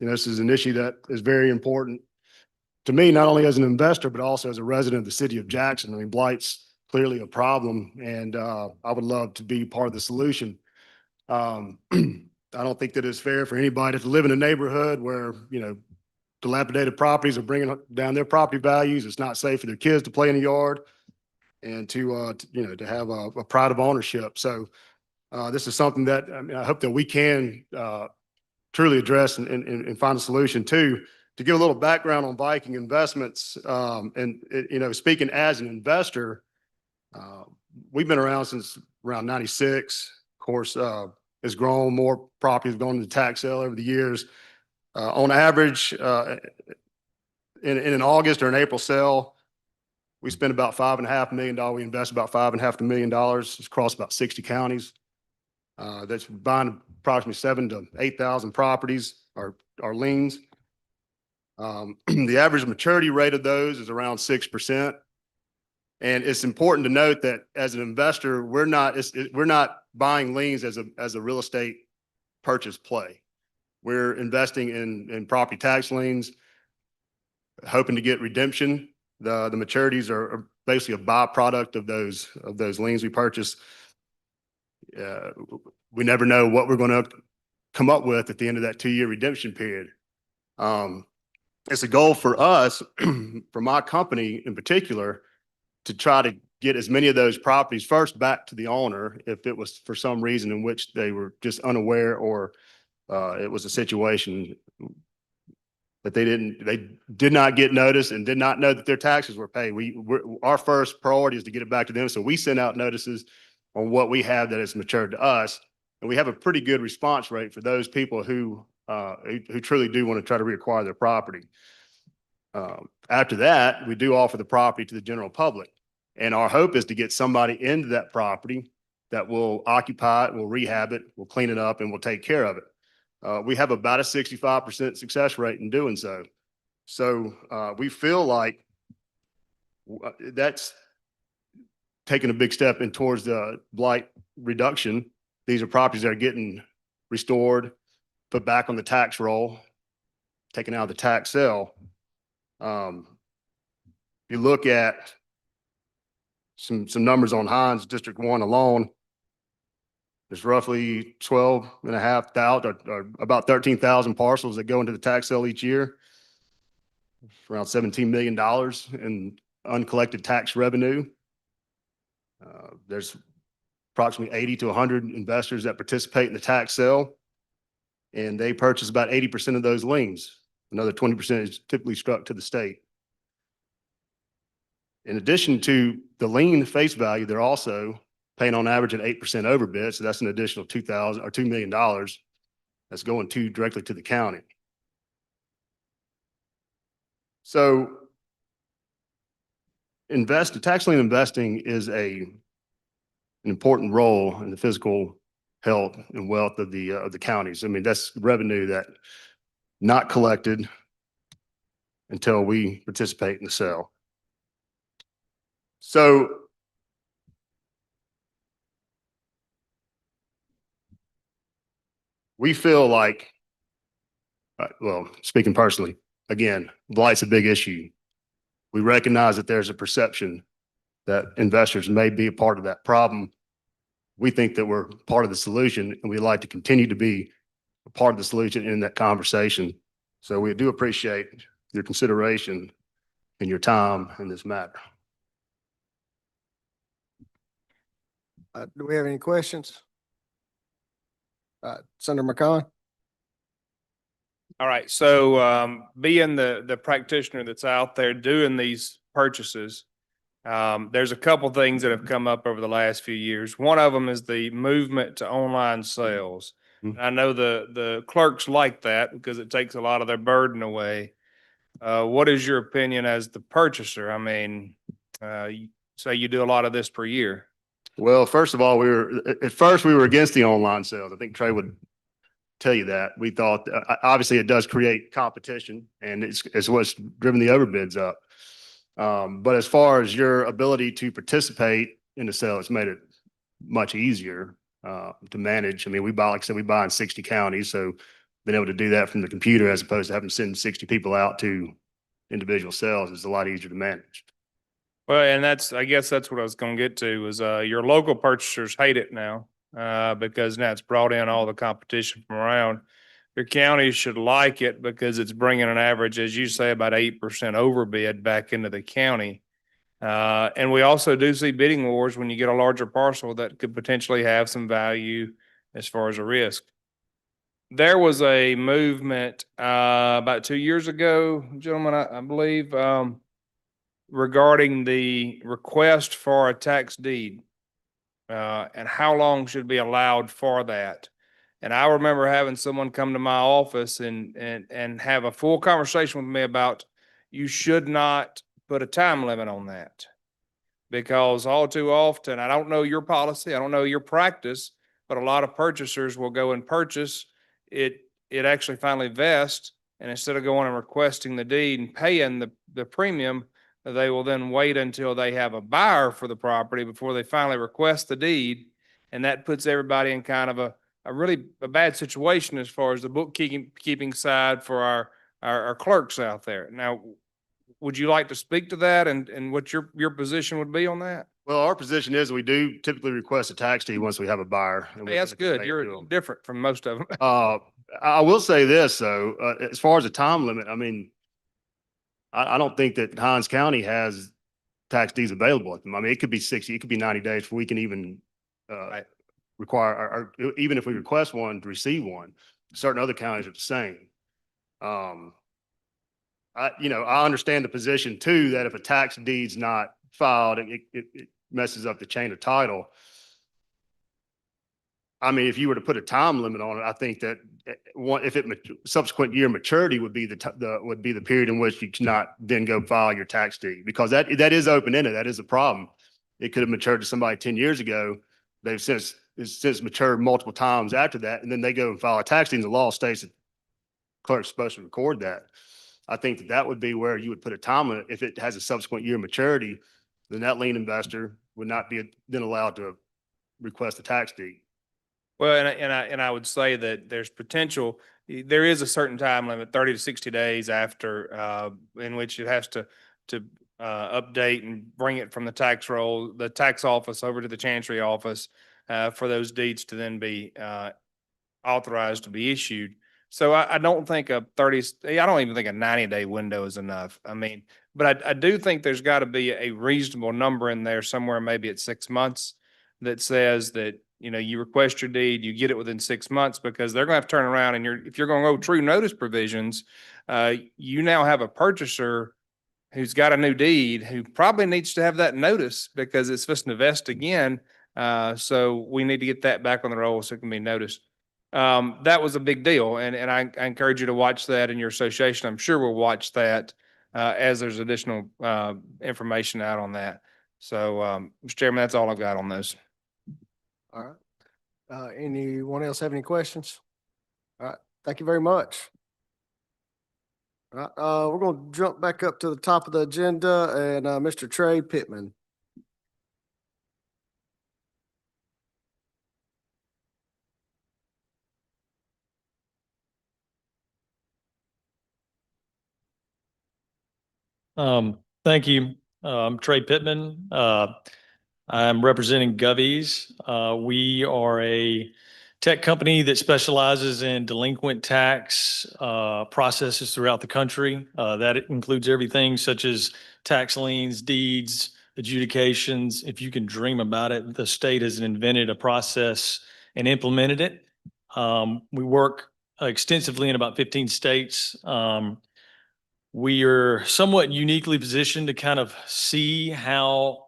This is an issue that is very important to me, not only as an investor, but also as a resident of the city of Jackson. I mean, blight's clearly a problem, and I would love to be part of the solution. I don't think that it's fair for anybody to live in a neighborhood where, dilapidated properties are bringing down their property values. It's not safe for their kids to play in the yard and to have a pride of ownership. So this is something that I hope that we can truly address and find a solution to. To give a little background on Viking Investments, speaking as an investor, we've been around since around 96. Of course, it's grown. More properties have gone into tax sale over the years. On average, in an August or an April sale, we spend about $5.5 million. We invest about $5.5 million across about 60 counties. That's buying approximately 7,000 to 8,000 properties or liens. The average maturity rate of those is around 6%. And it's important to note that as an investor, we're not buying liens as a real estate purchase play. We're investing in property tax liens, hoping to get redemption The maturities are basically a byproduct of those liens we purchase. We never know what we're going to come up with at the end of that 2-year redemption period. It's a goal for us, for my company in particular, to try to get as many of those properties first back to the owner if it was for some reason in which they were just unaware, or it was a situation that they did not get notice and did not know that their taxes were paid. Our first priority is to get it back to them. So we send out notices on what we have that has matured to us. And we have a pretty good response rate for those people who truly do want to try to reacquire their property. After that, we do offer the property to the general public. And our hope is to get somebody into that property that will occupy it, will rehab it, will clean it up, and will take care of it. We have about a 65% success rate in doing so. So we feel like that's taking a big step in towards the blight reduction. These are properties that are getting restored, put back on the tax roll, taken out of the tax sale. You look at some numbers on Hines District 1 alone, there's roughly 12,500 or about 13,000 parcels that go into the tax sale each year. Around $17 million in uncollected tax revenue. There's approximately 80 to 100 investors that participate in the tax sale, and they purchase about 80% of those liens. Another 20% is typically struck to the state. In addition to the lien face value, they're also paying on average an 8% overbid. So that's an additional $2 million that's going directly to the county. So tax lien investing is an important role in the physical health and wealth of the counties. I mean, that's revenue that not collected until we participate in the sale. So we feel like, well, speaking personally, again, blight's a big issue. We recognize that there's a perception that investors may be a part of that problem. We think that we're part of the solution, and we'd like to continue to be a part of the solution in that conversation. So we do appreciate your consideration and your time in this matter. Do we have any questions? Senator McCollum? All right, so being the practitioner that's out there doing these purchases, there's a couple things that have come up over the last few years. One of them is the movement to online sales. Mhm. I know the clerks like that because it takes a lot of their burden away. What is your opinion as the purchaser? I mean, you say you do a lot of this per year. Well, first of all, at first we were against the online sales. I think Trey would tell you that. We thought, obviously it does create competition, and it's what's driven the overbids up. But as far as your ability to participate in the sale, it's made it much easier to manage. I mean, like I said, we buy in 60 counties, so being able to do that from the computer as opposed to having to send 60 people out to individual sales is a lot easier to manage. Well, and I guess that's what I was going to get to was your local purchasers hate it now because now it's brought in all the competition from around. Your counties should like it because it's bringing an average, as you say, about 8% overbid back into the county. And we also do see bidding wars when you get a larger parcel that could potentially have some value as far as a risk. There was a movement about 2 years ago, gentlemen, I believe, regarding the request for a tax deed and how long should be allowed for that. And I remember having someone come to my office and have a full conversation with me about you should not put a time limit on that. Because all too often, I don't know your policy, I don't know your practice, but a lot of purchasers will go and purchase it. It actually finally vests, and instead of going and requesting the deed and paying the premium, they will then wait until they have a buyer for the property before they finally request the deed. And that puts everybody in kind of a really bad situation as far as the bookkeeping side for our clerks out there. Now, would you like to speak to that and what your position would be on that? Well, our position is we do typically request a tax deed once we have a buyer. and we Hey, that's send it good. to You're them. different from most of them. I will say this, though, as far as the time limit, I mean, I don't think that Hines County has tax deeds available at them. I mean, it could be 60, it could be 90 days before we can even Right. require, or even if we request one to receive one. Certain other counties are the same. I understand the position too, that if a tax deed's not filed, it messes up the chain of title. I mean, if you were to put a time limit on it, I think that if subsequent year maturity would be the period in which you cannot then go file your tax deed, because that is open-ended. That is a problem. It could have matured to somebody 10 years ago. It's since matured multiple times after that, and then they go and file a tax deed, and the law states that the clerk's supposed to record that. I think that would be where you would put a time limit. If it has a subsequent year maturity, then that lien investor would not be then allowed to request a tax deed. Well, and I would say that there's potential, there is a certain time limit, 30 to 60 days after, in which it has to update and bring it from the tax roll, the tax office over to the chancery office, for those deeds to then be, authorized to be issued. So I don't think I don't even think a 90-day window is enough. I mean, but I do think there's got to be a reasonable number in there somewhere, maybe at 6 months, that says that, you request your deed, you get it within 6 months, because they're gonna have to turn around and if you're gonna go true notice provisions, you now have a purchaser who's got a new deed, who probably needs to have that notice because it's supposed to vest again. So we need to get that back on the roll so it can be noticed. That was a big deal, and I encourage you to watch that in your association. I'm sure we'll watch that, as there's additional, information out on that. So, Mr. Chairman, that's all I've got on those. All right. Anyone else have any questions? All right, thank you very much. All right, we're gonna jump back up to the top of the agenda and, Mr. Trey Pittman. Thank you. I'm Trey Pittman. I'm representing Govies. We are a tech company that specializes in delinquent tax processes throughout the country. That includes everything such as tax liens, deeds, adjudications. If you can dream about it, the state has invented a process and implemented it. We work extensively in about 15 states. We are somewhat uniquely positioned to kind of see how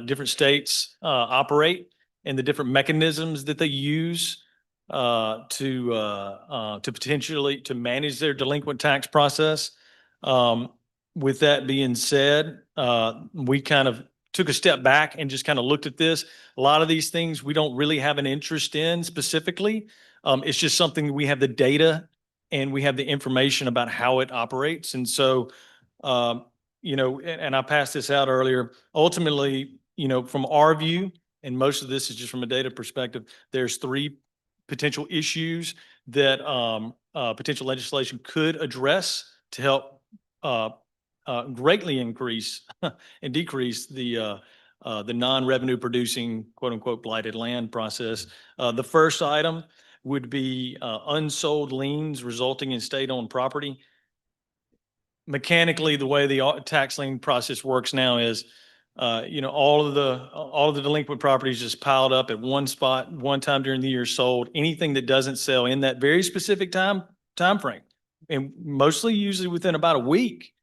different states operate and the different mechanisms that they use to potentially to manage their delinquent tax process. With that being said, we kind of took a step back and just kind of looked at this. A lot of these things we don't really have an interest in specifically. It's just something we have the data and we have the information about how it operates. And so, and I passed this out earlier, ultimately, from our view, and most of this is just from a data perspective, there's 3 potential issues that potential legislation could address to help greatly increase and decrease the non-revenue producing, quote unquote, blighted land process. The first item would be unsold liens resulting in state-owned property. Mechanically, the way the tax lien process works now is, all of the delinquent properties just piled up at one spot, one time during the year sold. Anything that doesn't sell in that very specific time frame, and mostly usually within about a week.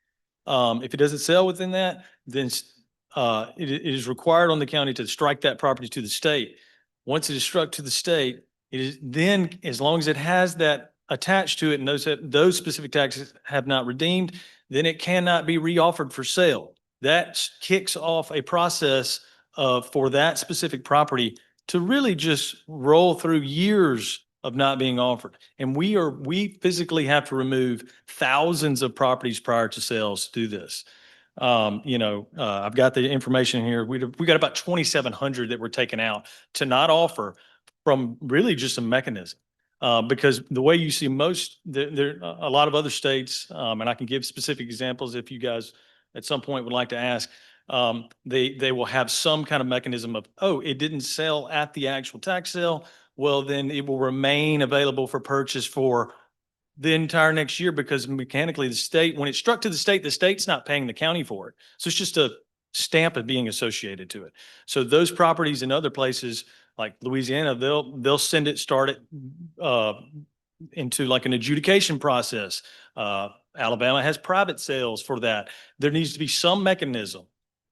If it doesn't sell within that, then it is required on the county to strike that property to the state. Once it is struck to the state, it is then, as long as it has that attached to it and those specific taxes have not redeemed, then it cannot be reoffered for sale. That kicks off a process for that specific property to really just roll through years of not being offered. And we physically have to remove thousands of properties prior to sales to do this. I've got the information here. We got about 2,700 that were taken out to not offer from really just a mechanism. Because the way you see a lot of other states, and I can give specific examples if you guys at some point would like to ask, they will have some kind of mechanism of, oh, it didn't sell at the actual tax sale. Well, then it will remain available for purchase for the entire next year, because mechanically the state, when it's struck to the state's not paying the county for it. So it's just a stamp of being associated to it. So those properties in other places like Louisiana, they'll start it into like an adjudication process. Alabama has private sales for that. There needs to be some mechanism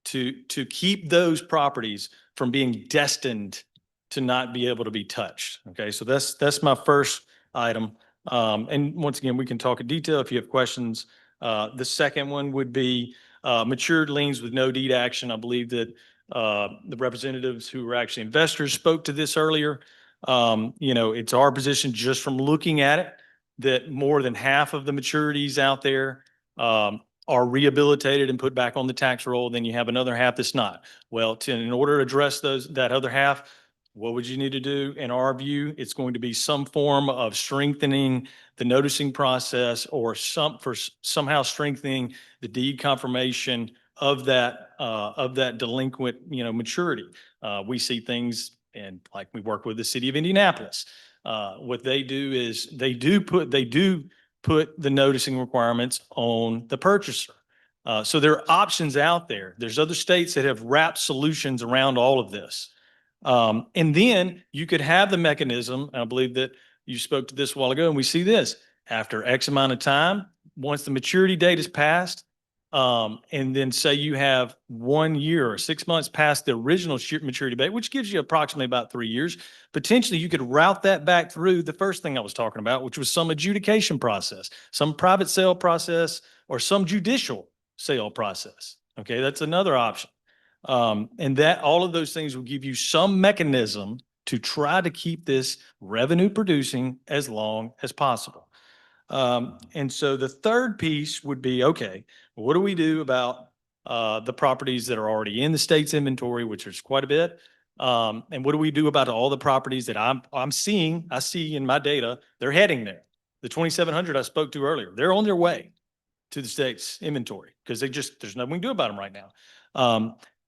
to keep those properties from being destined to not be able to be touched. Okay, so that's my first item. And once again, we can talk in detail if you have questions. The second one would be matured liens with no deed action. I believe that the representatives who were actually investors spoke to this earlier. It's our position just from looking at it that more than half of the maturities out there are rehabilitated and put back on the tax roll. Then you have another half that's not. Well, in order to address that other half, what would you need to do? In our view, it's going to be some form of strengthening the noticing process, or somehow strengthening the deed confirmation of that delinquent, maturity. We see things, and like we work with the city of Indianapolis. What they do is they do put the noticing requirements on the purchaser. So there are options out there. There's other states that have wrapped solutions around all of this. And then you could have the mechanism, and I believe that you spoke to this a while ago, and we see this after X amount of time, once the maturity date is passed, and then say you have 1 year or 6 months past the original maturity date, which gives you approximately about 3 years, potentially you could route that back through the first thing I was talking about, which was some adjudication process, some private sale process, or some judicial sale process. Okay, that's another option. And that all of those things will give you some mechanism to try to keep this revenue producing as long as possible. And so the third piece would be, okay, what do we do about the properties that are already in the state's inventory, which is quite a bit? And what do we do about all the properties that I see in my data, they're heading there. The 2,700 I spoke to earlier, they're on their way to the state's inventory because there's nothing we can do about them right now.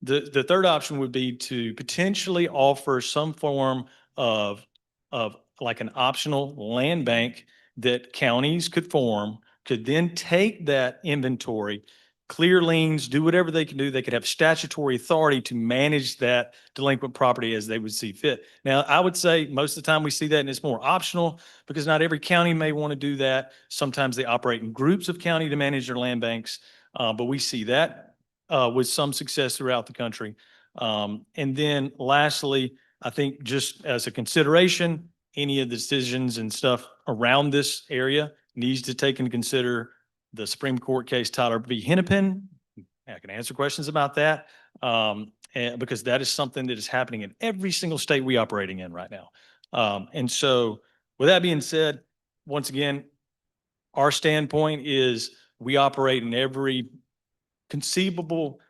The third option would be to potentially offer some form of like an optional land bank that counties could form, could then take that inventory, clear liens, do whatever they can do. They could have statutory authority to manage that delinquent property as they would see fit. Now, I would say most of the time we see that, and it's more optional because not every county may want to do that. Sometimes they operate in groups of county to manage their land banks, but we see that with some success throughout the country. And then lastly, I think just as a consideration, any of the decisions and stuff around this area needs to take into consider the Supreme Court case Tyler v. Hennepin. I can answer questions about that because that is something that is happening in every single state we operating in right now. And so with that being said, once again, our standpoint is we operate in every conceivable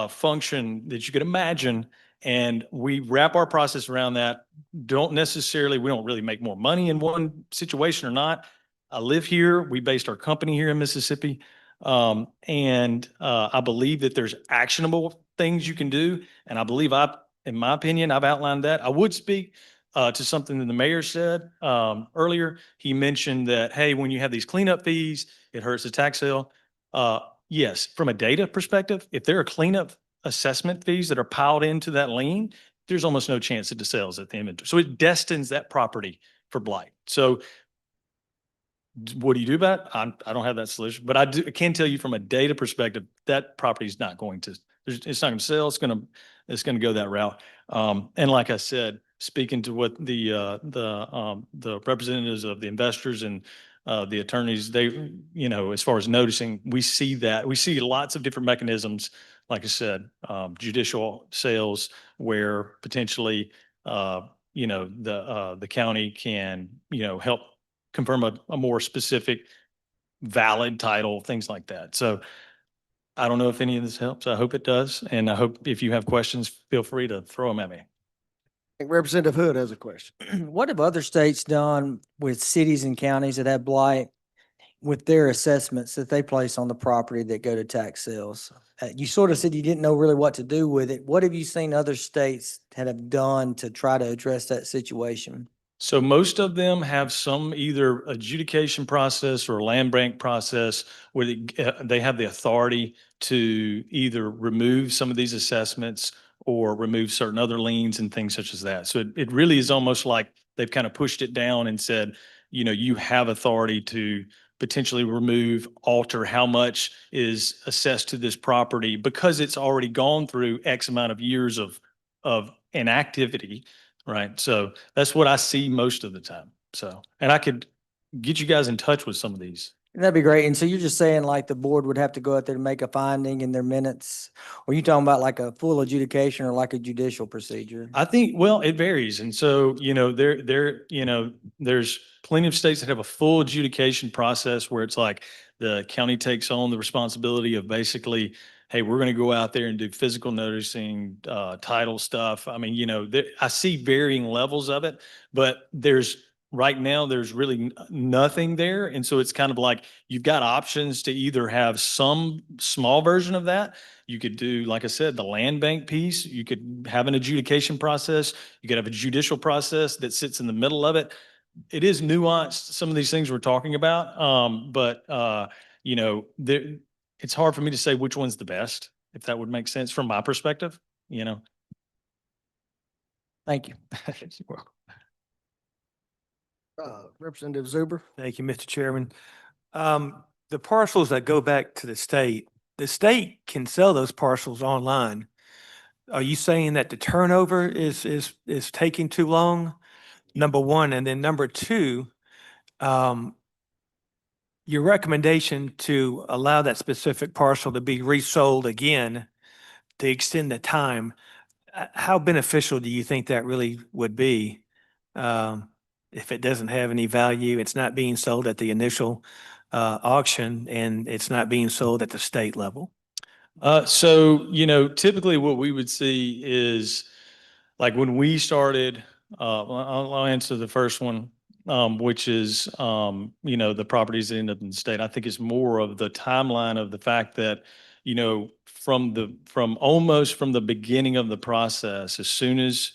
function that you could imagine, and we wrap our process around that. We don't really make more money in one situation or not. I live here. We based our company here in Mississippi. And I believe that there's actionable things you can do. And I believe in my opinion, I've outlined that. I would speak to something that the mayor said earlier. He mentioned that, hey, when you have these cleanup fees, it hurts the tax sale. Yes, from a data perspective, if there are cleanup assessment fees that are piled into that lien, there's almost no chance that the sales at the inventory. So it destines that property for blight. So what do you do about it? I don't have that solution, but I can tell you from a data perspective, that property is not going to, it's not going to sell. It's going to go that route. And like I said, speaking to what the representatives of the investors and the attorneys, they, as far as noticing, we see lots of different mechanisms. Like I said, judicial sales where potentially, the county can, help confirm a more specific valid title, things like that. So I don't know if any of this helps. I hope it does. And I hope if you have questions, feel free to throw them at me. I think Representative Hood has a question. What have other states done with cities and counties that have blight? with their assessments that they place on the property that go to tax sales. You sort of said you didn't know really what to do with it. What have you seen other states that have done to try to address that situation? So most of them have some either adjudication process or land bank process where they have the authority to either remove some of these assessments or remove certain other liens and things such as that. So it really is almost like they've kind of pushed it down and said, you know, you have authority to potentially remove, alter how much is assessed to this property because it's already gone through X amount of years of inactivity. Right. So that's what I see most of the time. So, and I could get you guys in touch with some of these. That'd be great. And so you're just saying like the board would have to go out there and make a finding in their minutes? Or you talking about like a full adjudication or like a judicial procedure? I think, well, it varies. And so, you know, there's plenty of states that have a full adjudication process where it's like the county takes on the responsibility of basically, hey, we're going to go out there and do physical noticing, title stuff. I mean, you know, I see varying levels of it, but right now, there's really nothing there. And so it's kind of like you've got options to either have some small version of that. You could do, like I said, the land bank piece. You could have an adjudication process. You could have a judicial process that sits in the middle of it. It is nuanced, some of these things we're talking about. You know, it's hard for me to say which one's the best, if that would make sense from my perspective, you know. Thank you. You're welcome. Representative Zuber. Thank you, Mr. Chairman. The parcels that go back to the state can sell those parcels online. Are you saying that the turnover is taking too long? Number one, and then number two, your recommendation to allow that specific parcel to be resold again to extend the time, how beneficial do you think that really would be? If it doesn't have any value, it's not being sold at the initial auction and it's not being sold at the state level? So, you know, typically what we would see is like when we started, I'll answer the first one, which is, you know, the properties in the state. I think it's more of the timeline of the fact that, you know, from almost from the beginning of the process, as soon as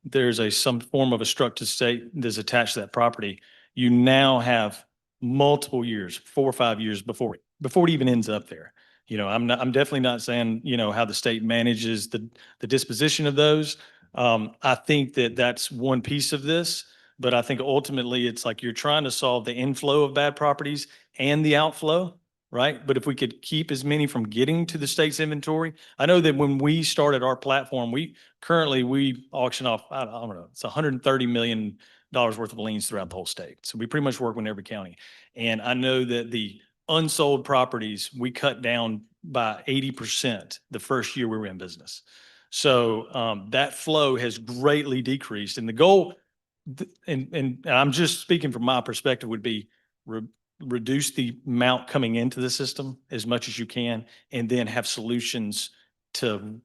there's some form of a structured state that's attached to that property, you now have multiple years, 4 or 5 years before it even ends up there. You know, I'm definitely not saying, you know, how the state manages the disposition of those. I think that that's one piece of this, but I think ultimately it's like you're trying to solve the inflow of bad properties and the outflow, right? But if we could keep as many from getting to the state's inventory, I know that when we started our platform, we auction off, I don't know, it's $130 million worth of liens throughout the whole state. So we pretty much work with every county. And I know that the unsold properties, we cut down by 80% the first year we were in business. So that flow has greatly decreased. And the goal, and I'm just speaking from my perspective, would be reduce the amount coming into the system as much as you can, and then have solutions to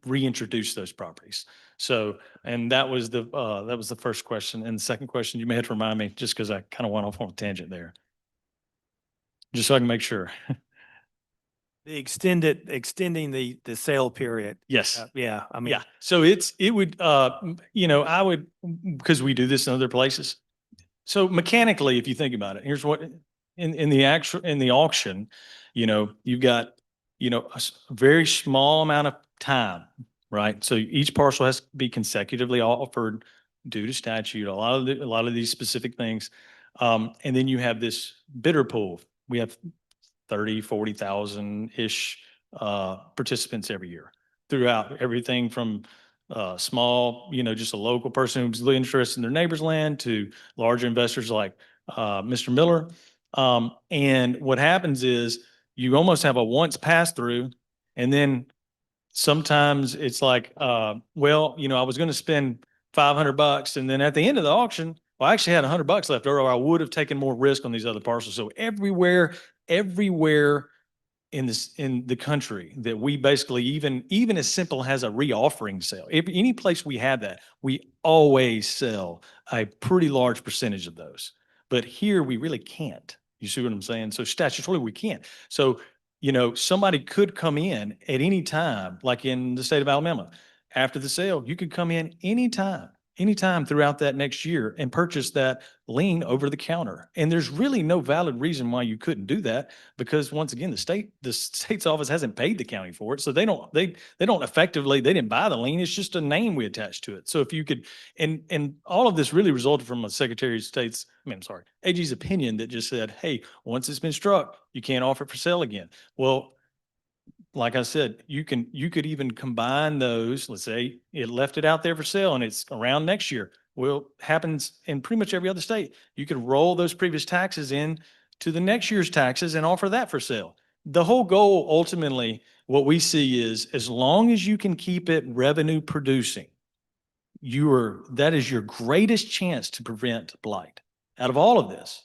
reintroduce those properties. So, and that was the first question. And the second question, you may have to remind me, just because I kind of went off on a tangent there. Just so I can make sure. The extending the sale period. Yes. Yeah, I mean. Yeah. So it would, you know, I would, because we do this in other places. So mechanically, if you think about it, here's what, in the auction, you know, you've got, you know, a very small amount of time, right? So each parcel has to be consecutively offered due to statute, a lot of these specific things. And then you have this bidder pool. We have 40,000-ish participants every year throughout everything from small, you know, just a local person who's really interested in their neighbor's land to larger investors like Mr. Miller. And what happens is you almost have a once pass through, and then sometimes it's like, well, you know, I was going to spend $500, and then at the end of the auction, well, I actually had $100 left, or I would have taken more risk on these other parcels. So everywhere in the country that we basically even as simple as a reoffering sale, any place we have that, we always sell a pretty large percentage of those. But here we really can't. You see what I'm saying? So statutorily, we can't. So, somebody could come in at any time, like in the state of Alabama. After the sale, you could come in anytime throughout that next year and purchase that lien over the counter. And there's really no valid reason why you couldn't do that, because once again, the state's office hasn't paid the county for it. So they don't effectively, they didn't buy the lien. It's just a name we attached to it. So if you could, and all of this really resulted from a Secretary of State's, AG's opinion that just said, hey, once it's been struck, you can't offer it for sale again. Well, like I said, you could even combine those. Let's say it left it out there for sale and it's around next year. Well, happens in pretty much every other state. You could roll those previous taxes in to the next year's taxes and offer that for sale. The whole goal, ultimately, what we see is, as long as you can keep it revenue producing, that is your greatest chance to prevent blight. Out of all of this,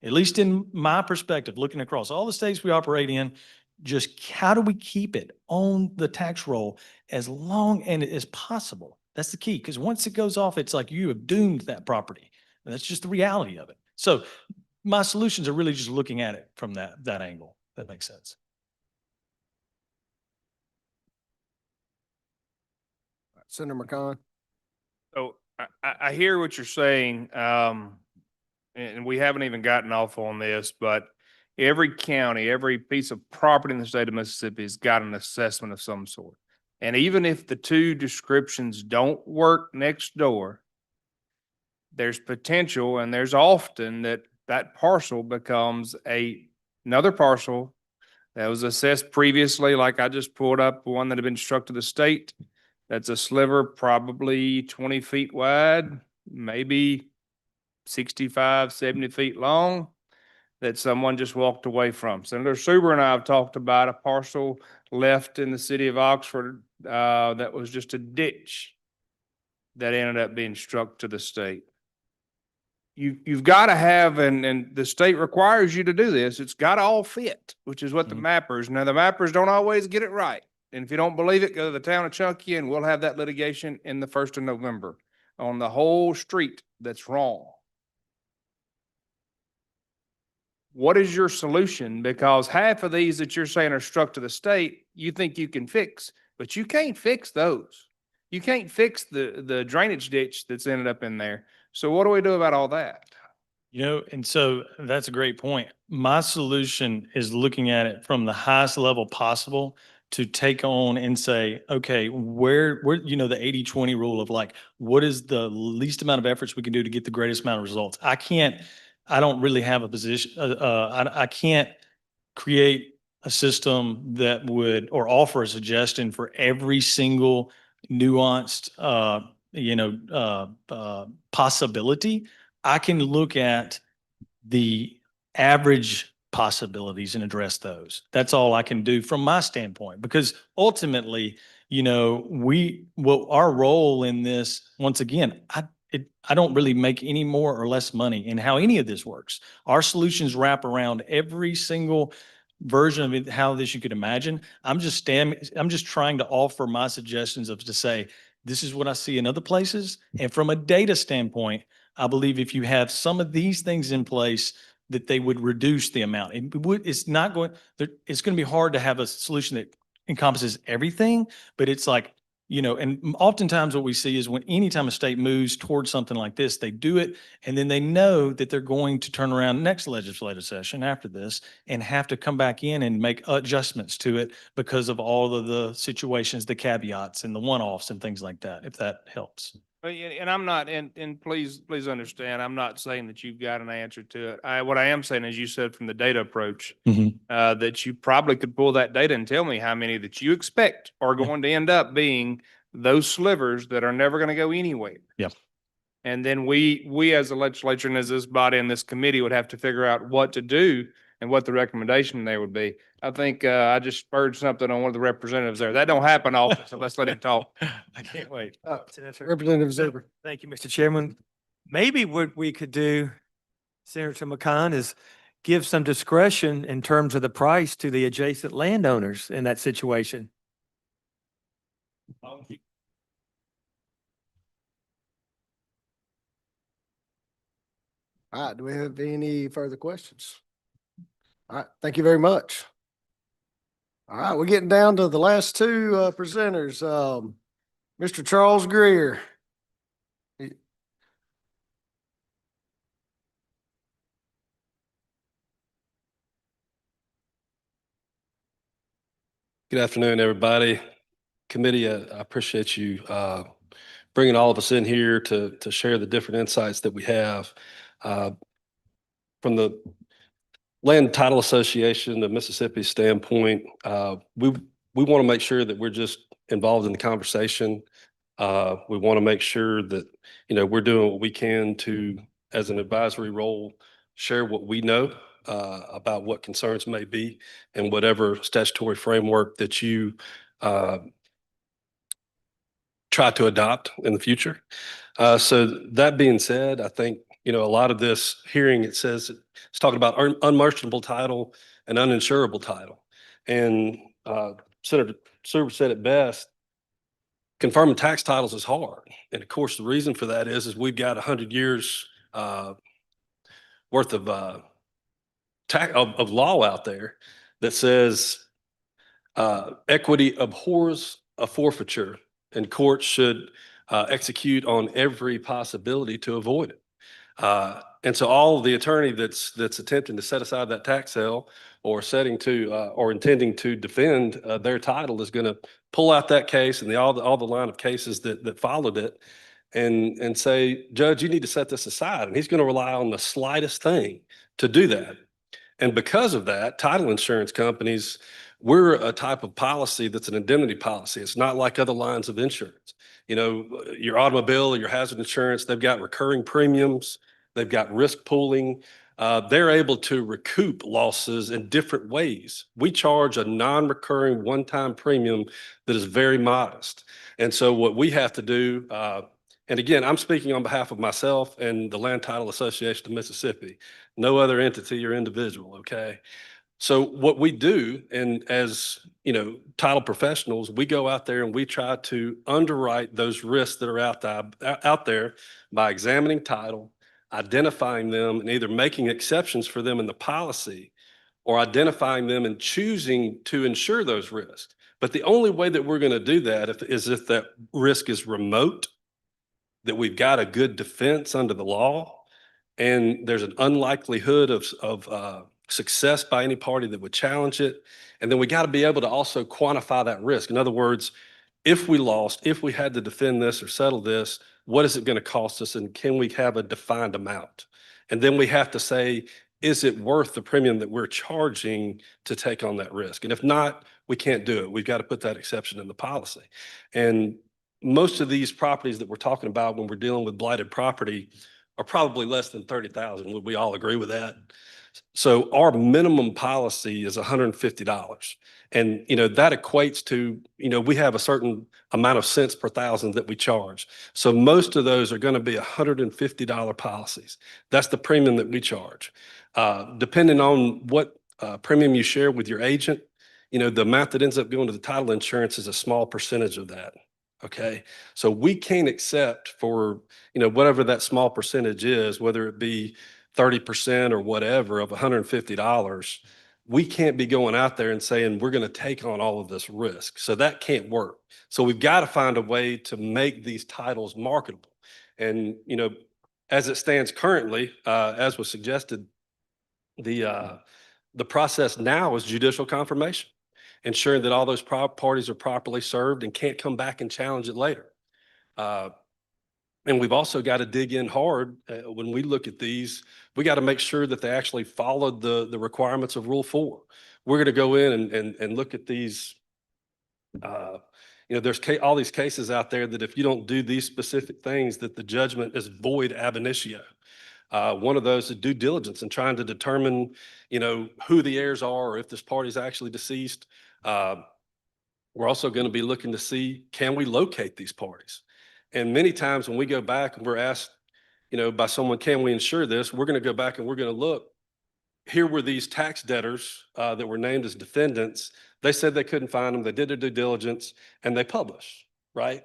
at least in my perspective, looking across all the states we operate in, just how do we keep it on the tax roll as long and as possible? That's the key, because once it goes off, it's like you have doomed that property. And that's just the reality of it. So my solutions are really just looking at it from that angle. That makes sense. Senator McCon. So I hear what you're saying, and we haven't even gotten off on this, but every county, every piece of property in the state of Mississippi has got an assessment of some sort. And even if the two descriptions don't work next door, there's potential, and there's often that parcel becomes another parcel that was assessed previously. Like I just pulled up one that had been struck to the state. That's a sliver, probably 20 feet wide, maybe 65, 70 feet long, that someone just walked away from. Senator Suber and I have talked about a parcel left in the city of Oxford that was just a ditch that ended up being struck to the state. You've got to have, and the state requires you to do this, it's got to all fit, which is what the mappers, now the mappers don't always get it right. And if you don't believe it, go to the town of Chunky and we'll have that litigation in the 1st of November on the whole street that's wrong. What is your solution? Because half of these that you're saying are struck to the state, you think you can fix, but you can't fix those. You can't fix the drainage ditch that's ended up in there. So what do we do about all that? And so that's a great point. My solution is looking at it from the highest level possible to take on and say, okay, where, the 80-20 rule of like, what is the least amount of efforts we can do to get the greatest amount of results? I don't really have a position. I can't create a system that would, or offer a suggestion for every single nuanced, possibility. I can look at the average possibilities and address those. That's all I can do from my standpoint, because ultimately, our role in this, once again, I don't really make any more or less money in how any of this works. Our solutions wrap around every single version of it, how this you could imagine. I'm just trying to offer my suggestions to say, this is what I see in other places. And from a data standpoint, I believe if you have some of these things in place, that they would reduce the amount. It's going to be hard to have a solution that encompasses everything, but it's like, and oftentimes what we see is anytime a state moves towards something like this, they do it, and then they know that they're going to turn around next legislative session after this and have to come back in and make adjustments to it because of all of the situations, the caveats and the one-offs and things like that, if that helps. And I'm not, and please understand, I'm not saying that you've got an answer to it. What I am saying is, you said from the data approach, that you probably could pull that data and tell me how many that you expect are going to end up being those slivers that are never going to go anywhere. Yep. And then we as a legislature and as this body and this committee would have to figure out what to do and what the recommendation there would be. I think I just spurred something on one of the representatives there. That don't happen often, so let's let him talk. I can't wait. Representative Zuber. Thank you, Mr. Chairman. Maybe what we could do, Senator McCon, is give some discretion in terms of the price to the adjacent landowners in that situation. All right, do we have any further questions? All right, thank you very much. All right, we're getting down to the last two presenters. Mr. Charles Greer. Good afternoon, everybody. Committee, I appreciate you bringing all of us in here to share the different insights that we have. From the Land Title Association of Mississippi standpoint, we want to make sure that we're just involved in the conversation. We want to make sure that, we're doing what we can to, as an advisory role, share what we know about what concerns may be and whatever statutory framework that you try to adopt in the future. So that being said, I think, a lot of this hearing, it says it's talking about unmerchantable title and uninsurable title. And Senator Super said it best, confirming tax titles is hard. And of course, the reason for that is we've got 100 years worth of law out there that says equity abhors a forfeiture, and courts should execute on every possibility to avoid it. And so all the attorney that's attempting to set aside that tax sale or or intending to defend their title is going to pull out that case and all the line of cases that followed it and say, Judge, you need to set this aside. And he's going to rely on the slightest thing to do that. And because of that, title insurance companies, we're a type of policy that's an indemnity policy. It's not like other lines of insurance. Your automobile or your hazard insurance, they've got recurring premiums, they've got risk pooling. They're able to recoup losses in different ways. We charge a non-recurring one-time premium that is very modest. And so what we have to do, and again, I'm speaking on behalf of myself and the Land Title Association of Mississippi, no other entity or individual, okay? So what we do, and as title professionals, we go out there and we try to underwrite those risks that are out there by examining title, identifying them, and either making exceptions for them in the policy or identifying them and choosing to insure those risks. But the only way that we're going to do that is if that risk is remote, that we've got a good defense under the law, and there's an unlikelihood of success by any party that would challenge it. And then we got to be able to also quantify that risk. In other words, if we lost, if we had to defend this or settle this, what is it going to cost us, and can we have a defined amount? And then we have to say, is it worth the premium that we're charging to take on that risk? And if not, we can't do it. We've got to put that exception in the policy. And most of these properties that we're talking about when we're dealing with blighted property are probably less than 30,000. Would we all agree with that? So our minimum policy is $150. And, that equates to, we have a certain amount of cents per thousand that we charge. So most of those are going to be $150 policies. That's the premium that we charge. Depending on what premium you share with your agent, the amount that ends up going to the title insurance is a small percentage of that. Okay. So we can't accept for, whatever that small percentage is, whether it be 30% or whatever of $150, we can't be going out there and saying, we're going to take on all of this risk. So that can't work. So we've got to find a way to make these titles marketable. And, as it stands currently, as was suggested, the process now is judicial confirmation, ensuring that all those parties are properly served and can't come back and challenge it later. And we've also got to dig in hard when we look at these. We got to make sure that they actually followed the requirements of Rule 4. We're going to go in and look at these. There's all these cases out there that if you don't do these specific things, that the judgment is void ab initio. One of those is due diligence and trying to determine, who the heirs are or if this party is actually deceased. We're also going to be looking to see, can we locate these parties? And many times when we go back and we're asked, by someone, can we insure this? We're going to go back and we're going to look. Here were these tax debtors that were named as defendants. They said they couldn't find them. They did their due diligence and they published, right?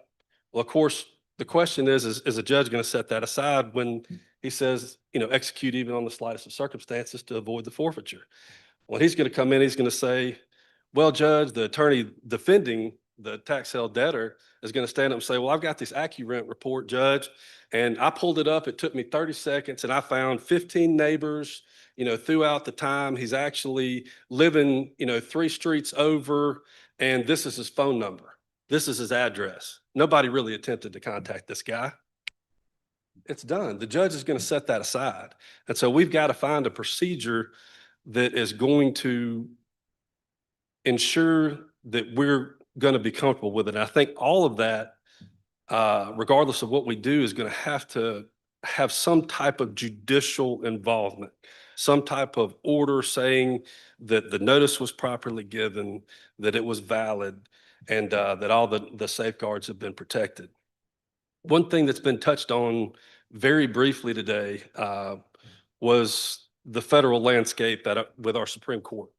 Well, of course, the question is a judge going to set that aside when he says, execute even on the slightest of circumstances to avoid the forfeiture? When he's going to come in, he's going to say, well, Judge, the attorney defending the tax sale debtor is going to stand up and say, well, I've got this AccuRent report, Judge, and I pulled it up. It took me 30 seconds and I found 15 neighbors, throughout the time. He's actually living, 3 streets over, and this is his phone number. This is his address. Nobody really attempted to contact this guy. It's done. The judge is going to set that aside. And so we've got to find a procedure that is going to ensure that we're going to be comfortable with it. And I think all of that, regardless of what we do, is going to have some type of judicial involvement, some type of order saying that the notice was properly given, that it was valid, and that all the safeguards have been protected. One thing that's been touched on very briefly today was the federal landscape with our Supreme Court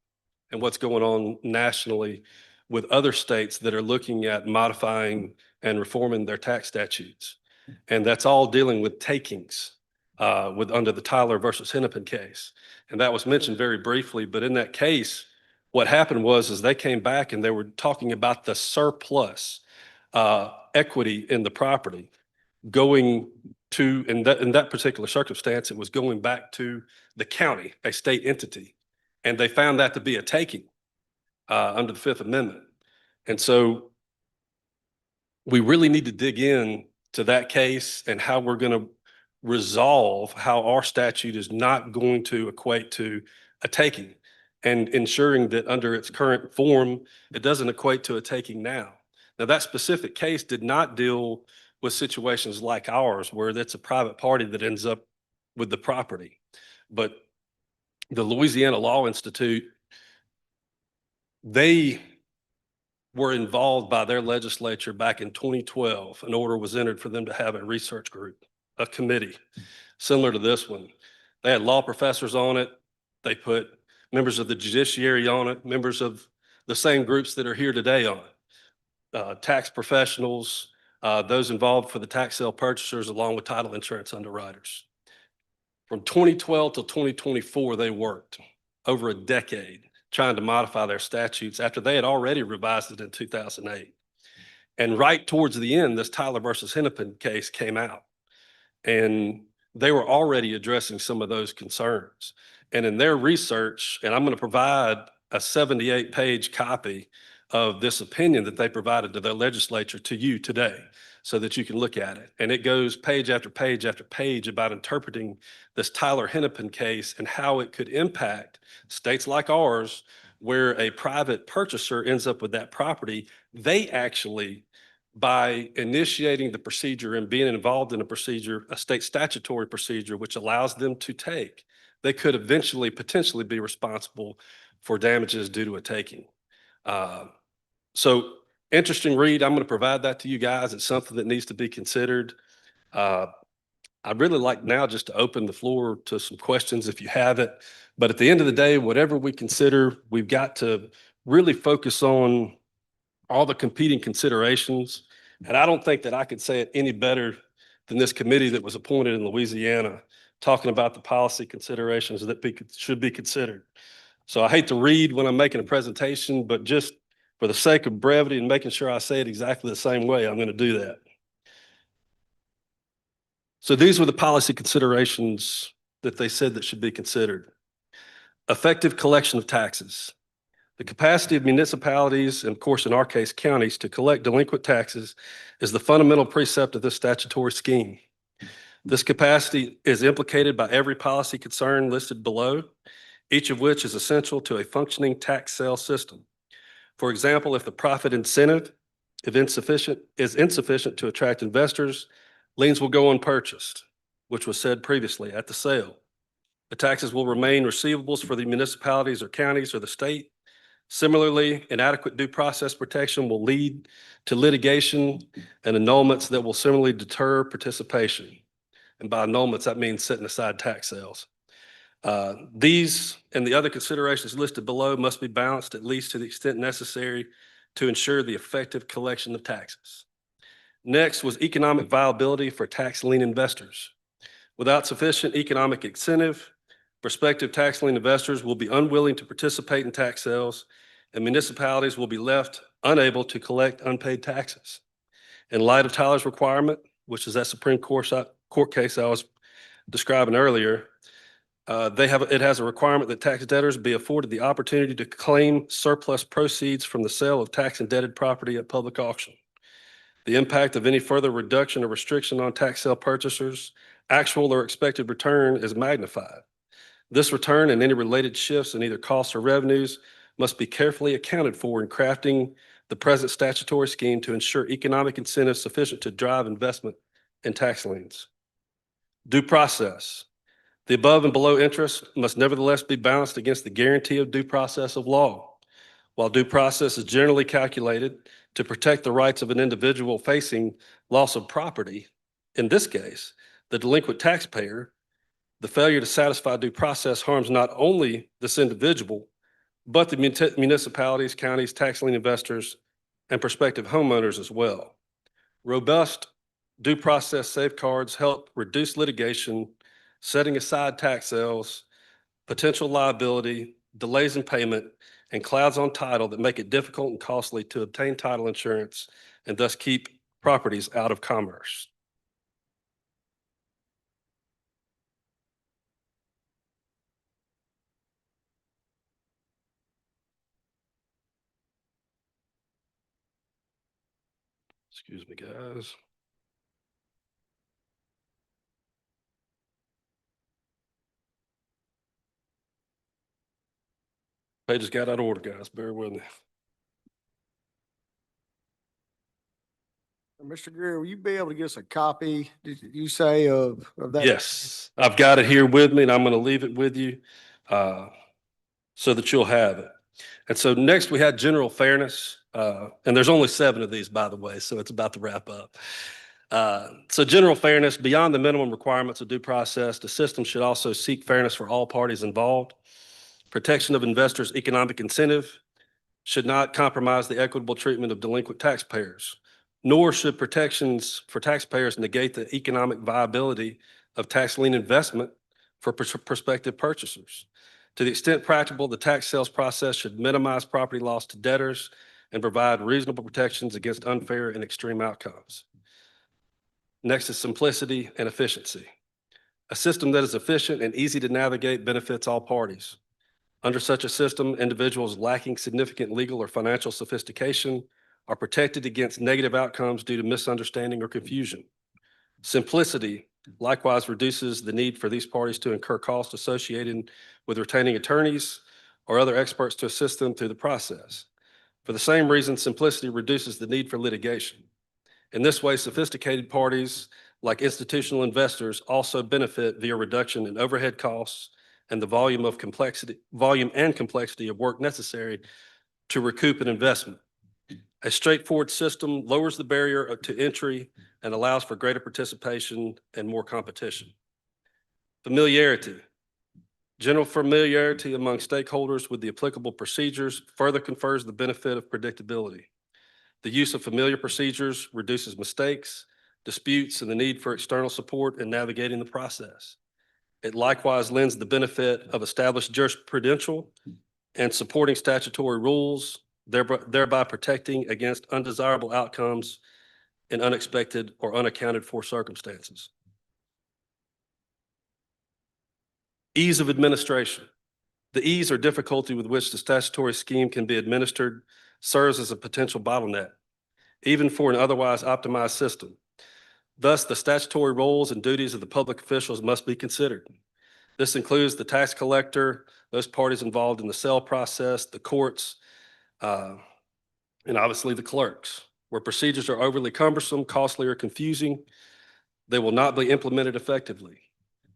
and what's going on nationally with other states that are looking at modifying and reforming their tax statutes. And that's all dealing with takings under the Tyler versus Hennepin case. And that was mentioned very briefly, but in that case, what happened was they came back and they were talking about the surplus equity in the property going to, in that particular circumstance, it was going back to the county, a state entity. And they found that to be a taking under the Fifth Amendment. And so we really need to dig in to that case and how we're going to resolve how our statute is not going to equate to a taking, and ensuring that under its current form, it doesn't equate to a taking now. Now, that specific case did not deal with situations like ours, where it's a private party that ends up with the property. But the Louisiana Law Institute, they were involved by their legislature back in 2012. An order was entered for them to have a research group, a committee, similar to this one. They had law professors on it. They put members of the judiciary on it, members of the same groups that are here today on it, tax professionals, those involved for the tax sale purchasers, along with title insurance underwriters. From 2012 till 2024, they worked over a decade trying to modify their statutes after they had already revised it in 2008. And right towards the end, this Tyler versus Hennepin case came out, and they were already addressing some of those concerns. And in their research, and I'm going to provide a 78-page copy of this opinion that they provided to their legislature to you today so that you can look at it. And it goes page after page after page about interpreting this Tyler Hennepin case and how it could impact states like ours, where a private purchaser ends up with that property. They actually, by initiating the procedure and being involved in a procedure, a state statutory procedure, which allows them to take, they could eventually potentially be responsible for damages due to a taking. So interesting read. I'm going to provide that to you guys. It's something that needs to be considered. I'd really like now just to open the floor to some questions if you have it. But at the end of the day, whatever we consider, we've got to really focus on all the competing considerations. And I don't think that I could say it any better than this committee that was appointed in Louisiana, talking about the policy considerations that should be considered. So I hate to read when I'm making a presentation, but just for the sake of brevity and making sure I say it exactly the same way, I'm going to do that. So these were the policy considerations that they said that should be considered. Effective collection of taxes. The capacity of municipalities, and of course in our case counties, to collect delinquent taxes is the fundamental precept of this statutory scheme. This capacity is implicated by every policy concern listed below, each of which is essential to a functioning tax sale system. For example, if the profit incentive is insufficient to attract investors, liens will go unpurchased, which was said previously at the sale. The taxes will remain receivables for the municipalities or counties or the state. Similarly, inadequate due process protection will lead to litigation and annulments that will similarly deter participation. And by annulments, that means setting aside tax sales. These and the other considerations listed below must be balanced at least to the extent necessary to ensure the effective collection of taxes. Next was economic viability for tax lien investors. Without sufficient economic incentive, Prospective tax lien investors will be unwilling to participate in tax sales, and municipalities will be left unable to collect unpaid taxes. In light of Tyler's requirement, which is that Supreme Court case I was describing earlier, it has a requirement that tax debtors be afforded the opportunity to claim surplus proceeds from the sale of tax indebted property at public auction. The impact of any further reduction or restriction on tax sale purchasers' actual or expected return is magnified. This return and any related shifts in either costs or revenues must be carefully accounted for in crafting the present statutory scheme to ensure economic incentives sufficient to drive investment in tax liens. Due process. The above and below interest must nevertheless be balanced against the guarantee of due process of law. While due process is generally calculated to protect the rights of an individual facing loss of property, in this case, the delinquent taxpayer, the failure to satisfy due process harms not only this individual, but the municipalities, counties, tax lien investors, and prospective homeowners as well. Robust due process safeguards help reduce litigation, setting aside tax sales, potential liability, delays in payment, and clouds on title that make it difficult and costly to obtain title insurance and thus keep properties out of commerce. Excuse me, guys. Pages got out of order, guys. Bear with me. Mr. Greer, will you be able to get us a copy, did you say, of that? Yes, I've got it here with me, and I'm going to leave it with you so that you'll have it. And so next we had general fairness, and there's only 7 of these, by the way, so it's about to wrap up. So general fairness, beyond the minimum requirements of due process, the system should also seek fairness for all parties involved. Protection of investors' economic incentive should not compromise the equitable treatment of delinquent taxpayers, nor should protections for taxpayers negate the economic viability of tax lien investment for prospective purchasers. To the extent practicable, the tax sales process should minimize property loss to debtors and provide reasonable protections against unfair and extreme outcomes. Next is simplicity and efficiency. A system that is efficient and easy to navigate benefits all parties. Under such a system, individuals lacking significant legal or financial sophistication are protected against negative outcomes due to misunderstanding or confusion. Simplicity likewise reduces the need for these parties to incur costs associated with retaining attorneys or other experts to assist them through the process. For the same reason, simplicity reduces the need for litigation. In this way, sophisticated parties like institutional investors also benefit via reduction in overhead costs and the volume and complexity of work necessary to recoup an investment. A straightforward system lowers the barrier to entry and allows for greater participation and more competition. Familiarity. General familiarity among stakeholders with the applicable procedures further confers the benefit of predictability. The use of familiar procedures reduces mistakes, disputes, and the need for external support in navigating the process. It likewise lends the benefit of established jurisprudential and supporting statutory rules, thereby protecting against undesirable outcomes in unexpected or unaccounted for circumstances. Ease of administration. The ease or difficulty with which the statutory scheme can be administered serves as a potential bottleneck, even for an otherwise optimized system. Thus, the statutory roles and duties of the public officials must be considered. This includes the tax collector, those parties involved in the sale process, the courts, and obviously the clerks. Where procedures are overly cumbersome, costly, or confusing, they will not be implemented effectively.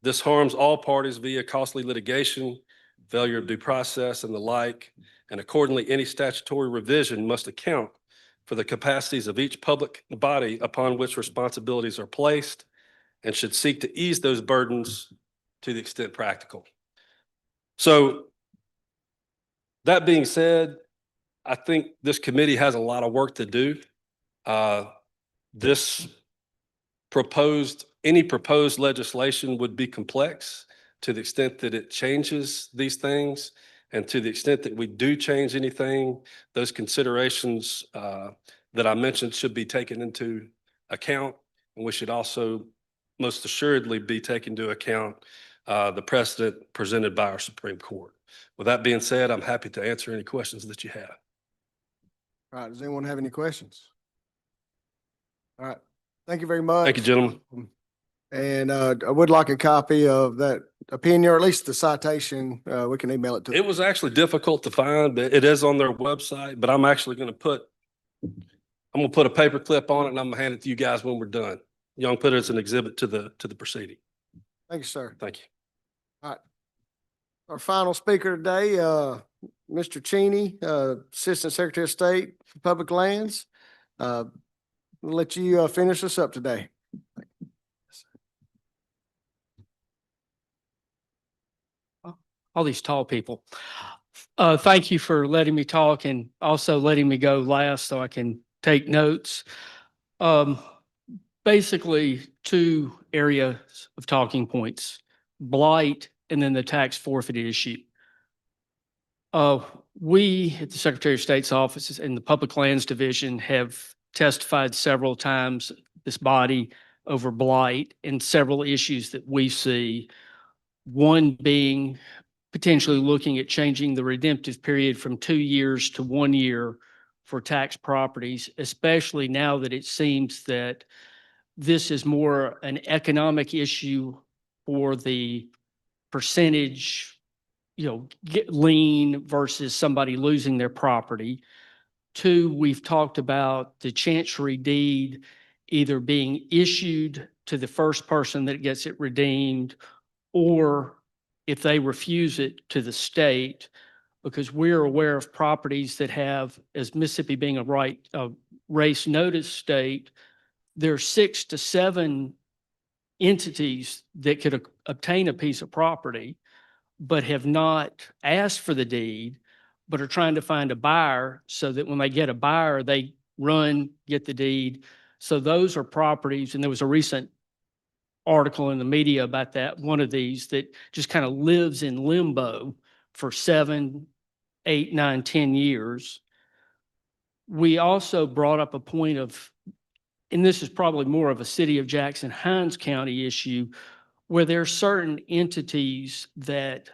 This harms all parties via costly litigation, failure of due process, and the like, and accordingly, any statutory revision must account for the capacities of each public body upon which responsibilities are placed and should seek to ease those burdens to the extent practical. So that being said, I think this committee has a lot of work to do. Any proposed legislation would be complex. To the extent that it changes these things, and to the extent that we do change anything, those considerations that I mentioned should be taken into account. And we should also most assuredly be taking into account the precedent presented by our Supreme Court. With that being said, I'm happy to answer any questions that you have. All right, does anyone have any questions? All right, thank you very much. Thank you, gentlemen. And I would like a copy of that opinion, or at least the citation. We can email it to. It was actually difficult to find, but it is on their website, but I'm actually going to put a paper clip on it and I'm gonna hand it to you guys when we're done. Y'all put it as an exhibit to the proceeding. Thank you, sir. Thank you. All right. Our final speaker today, Mr. Cheney, Assistant Secretary of State for Public Lands. We'll let you finish us up today. All these tall people. Thank you for letting me talk and also letting me go last so I can take notes. Basically, two areas of talking points, blight and then the tax forfeited issue. We at the Secretary of State's office and the Public Lands Division have testified several times, this body, over blight and several issues that we see. One being potentially looking at changing the redemptive period from 2 years to 1 year for tax properties, especially now that it seems that this is more an economic issue for the percentage, lien versus somebody losing their property. Two, we've talked about the chancery deed either being issued to the first person that gets it redeemed, or if they refuse it, to the state, because we're aware of properties that have, as Mississippi being a race notice state, there are 6 to 7 entities that could obtain a piece of property, but have not asked for the deed, but are trying to find a buyer so that when they get a buyer, they get the deed. So those are properties, and there was a recent article in the media about that, one of these that just kind of lives in limbo for 7, 8, 9, 10 years. We also brought up a point of, and this is probably more of a City of Jackson, Hinds County issue, where there are certain entities that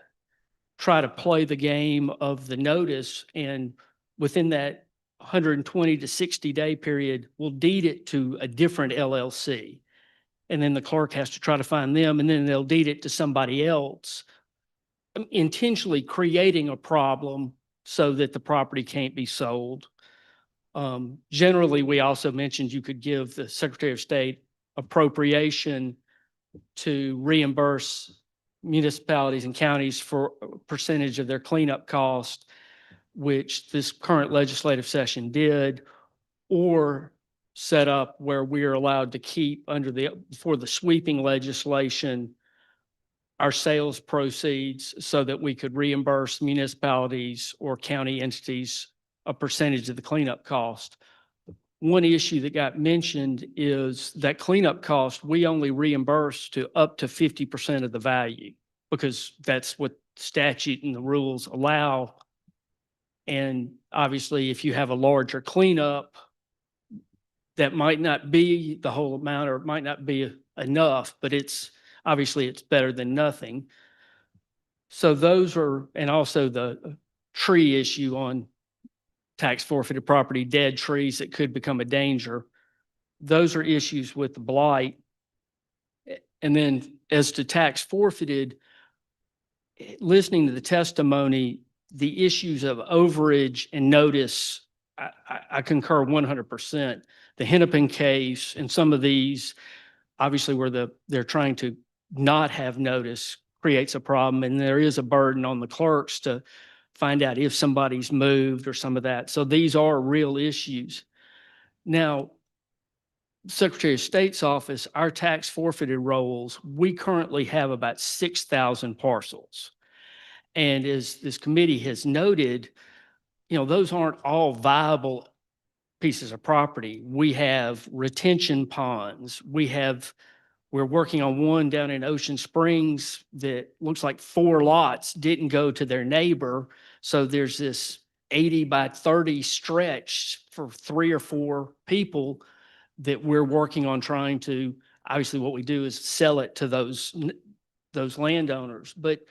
try to play the game of the notice, and within that 120 to 60 day period, will deed it to a different LLC. And then the clerk has to try to find them, and then they'll deed it to somebody else, intentionally creating a problem so that the property can't be sold. Generally, we also mentioned you could give the Secretary of State appropriation to reimburse municipalities and counties for a percentage of their cleanup cost, which this current legislative session did, or set up where we are allowed to keep for the sweeping legislation, our sales proceeds so that we could reimburse municipalities or county entities a percentage of the cleanup cost. One issue that got mentioned is that cleanup cost, we only reimburse to up to 50% of the value, because that's what statute and the rules allow. And obviously, if you have a larger cleanup, that might not be the whole amount, or it might not be enough, but it's better than nothing. So those are, and also the tree issue on tax forfeited property, dead trees that could become a danger. Those are issues with the blight. And then as to tax forfeited, listening to the testimony, the issues of overage and notice, I concur 100%. The Hennepin case and some of these, obviously where they're trying to not have notice, creates a problem, and there is a burden on the clerks to find out if somebody's moved or some of that. So these are real issues. Now, Secretary of State's office, our tax forfeited rolls, we currently have about 6,000 parcels. And as this committee has noted, those aren't all viable pieces of property. We have retention ponds. We have We're working on one down in Ocean Springs that looks like 4 lots didn't go to their neighbor. So there's this 80 by 30 stretch for 3 or 4 people that we're working on trying to, obviously what we do is sell it to those landowners, but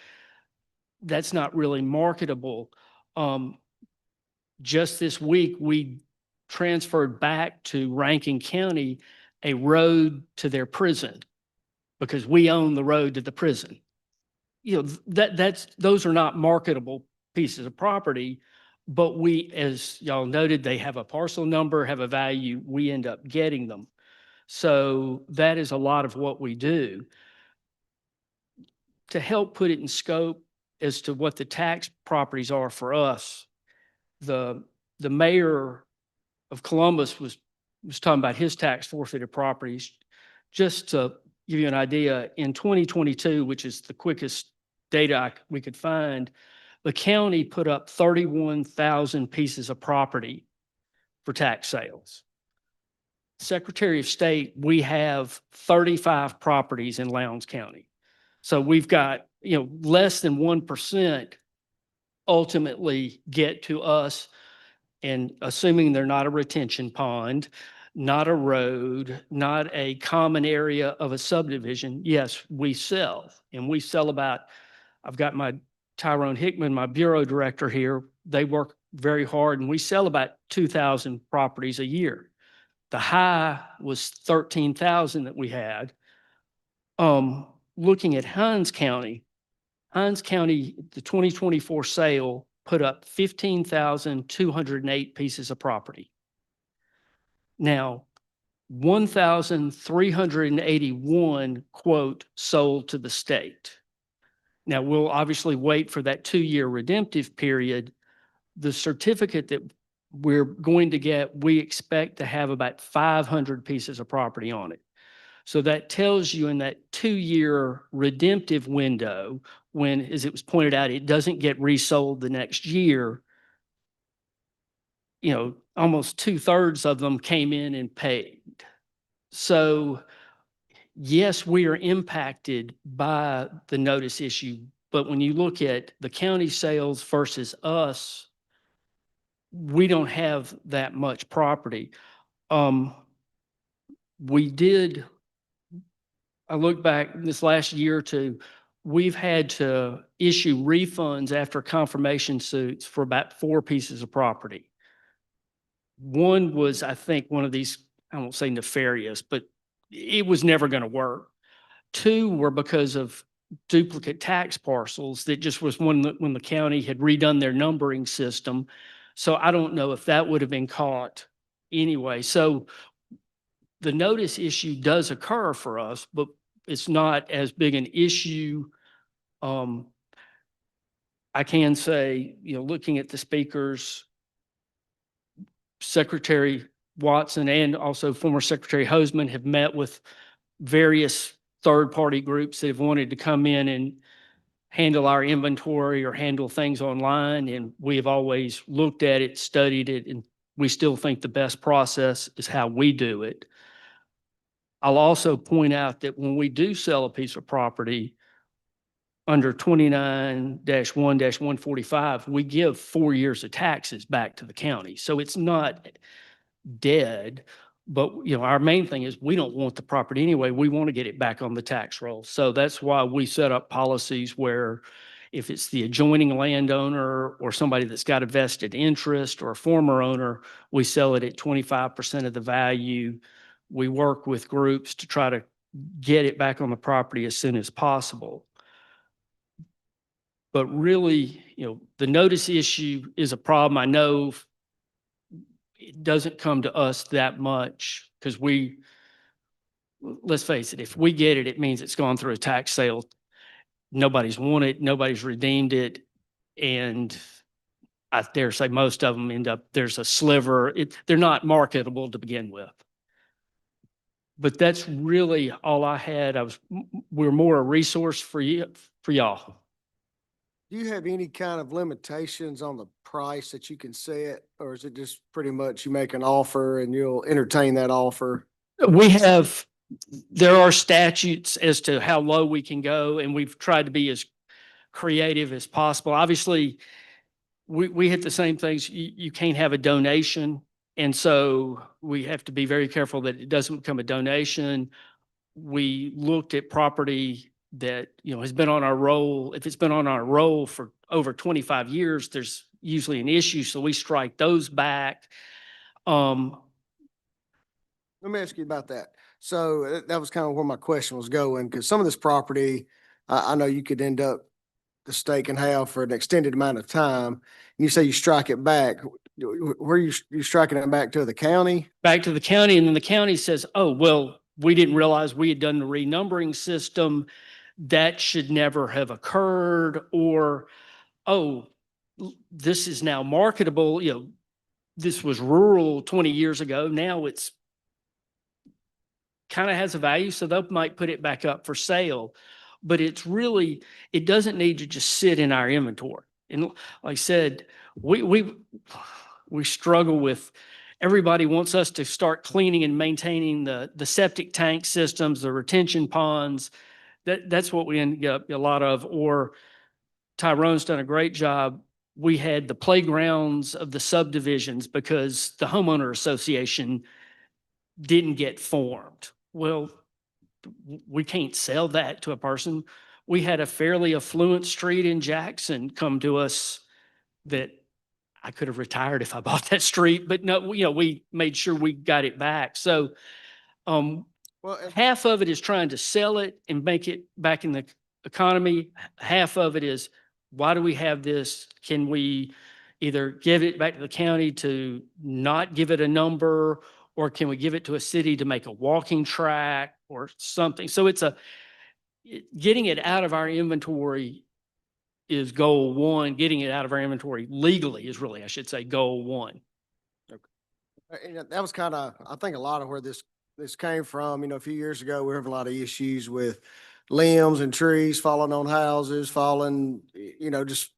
that's not really marketable. Just this week, we transferred back to Rankin County a road to their prison because we own the road to the prison. You know, those are not marketable pieces of property, but we, as y'all noted, they have a parcel number, have a value, we end up getting them. So that is a lot of what we do. To help put it in scope as to what the tax properties are for us, the mayor of Columbus was talking about his tax forfeited properties. Just to give you an idea, in 2022, which is the quickest data we could find, the county put up 31,000 pieces of property for tax sales. Secretary of State, we have 35 properties in Lowndes County. So we've got, you know, less than 1% ultimately get to us, and assuming they're not a retention pond, not a road, not a common area of a subdivision, yes, we sell. And we sell about, I've got my Tyrone Hickman, my bureau director here, they work very hard, and we sell about 2,000 properties a year. The high was 13,000 that we had. Looking at Hinds County, the 2024 sale put up 15,208 pieces of property. Now, 1,381 quote sold to the state. Now, we'll obviously wait for that 2-year redemptive period. The certificate that we're going to get, we expect to have about 500 pieces of property on it. So that tells you in that 2-year redemptive window, when, as it was pointed out, it doesn't get resold the next year, you know, almost 2/3 of them came in and paid. So yes, we are impacted by the notice issue, but when you look at the county sales versus us, we don't have that much property. I look back this last year or two, we've had to issue refunds after confirmation suits for about 4 pieces of property. One was, I think, one of these, I won't say nefarious, but it was never going to work. 2 were because of duplicate tax parcels that just was when the county had redone their numbering system. So I don't know if that would have been caught anyway. So the notice issue does occur for us, but it's not as big an issue. I can say, you know, looking at the speakers, Secretary Watson and also former Secretary Hoseman have met with various third-party groups that have wanted to come in and handle our inventory or handle things online. And we have always looked at it, studied it, and we still think the best process is how we do it. I'll also point out that when we do sell a piece of property under 29-1-145, we give 4 years of taxes back to the county. So it's not dead, but you know, our main thing is we don't want the property anyway. We want to get it back on the tax roll. So that's why we set up policies where if it's the adjoining landowner or somebody that's got a vested interest or a former owner, we sell it at 25% of the value. We work with groups to try to get it back on the property as soon as possible. But really, you know, the notice issue is a problem. I know it doesn't come to us that much because let's face it, if we get it, it means it's gone through a tax sale. Nobody's won it, nobody's redeemed it. And I dare say most of them end up, there's a sliver. They're not marketable to begin with. But that's really all I had. We're more a resource for y'all. Do you have any kind of limitations on the price that you can set, or is it just pretty much you make an offer and you'll entertain that offer? We have there are statutes as to how low we can go, and we've tried to be as creative as possible. Obviously, we hit the same things. You can't have a donation. And so we have to be very careful that it doesn't become a donation. We looked at property that, has been on our roll. If it's been on our roll for over 25 years, there's usually an issue. So we strike those back. Let me ask you about that. So that was kind of where my question was going, because some of this property, I know you could end up the state can have for an extended amount of time. And you say you strike it back. Where you striking it back to the county? Back to the county, and then the county says, oh, well, we didn't realize we had done the renumbering system. That should never have occurred. Or, oh, this is now marketable. This was rural 20 years ago. Now it's kind of has a value, so they might put it back up for sale. But it doesn't need to just sit in our inventory. And like I said, we struggle with, everybody wants us to start cleaning and maintaining the septic tank systems, the retention ponds. That's what we end up a lot of. Or Tyrone's done a great job. We had the playgrounds of the subdivisions because the homeowner association didn't get formed. Well, we can't sell that to a person. We had a fairly affluent street in Jackson come to us that I could have retired if I bought that street, but no, we made sure we got it back. So half of it is trying to sell it and make it back in the economy. Half of it is, why do we have this? Can we either give it back to the county to not give it a number, or can we give it to a city to make a walking track or something? So getting it out of our inventory is goal one. Getting it out of our inventory legally is really, I should say, goal one. And that was kind of, I think, a lot of where this came from. A few years ago, we were having a lot of issues with limbs and trees falling on houses, falling, just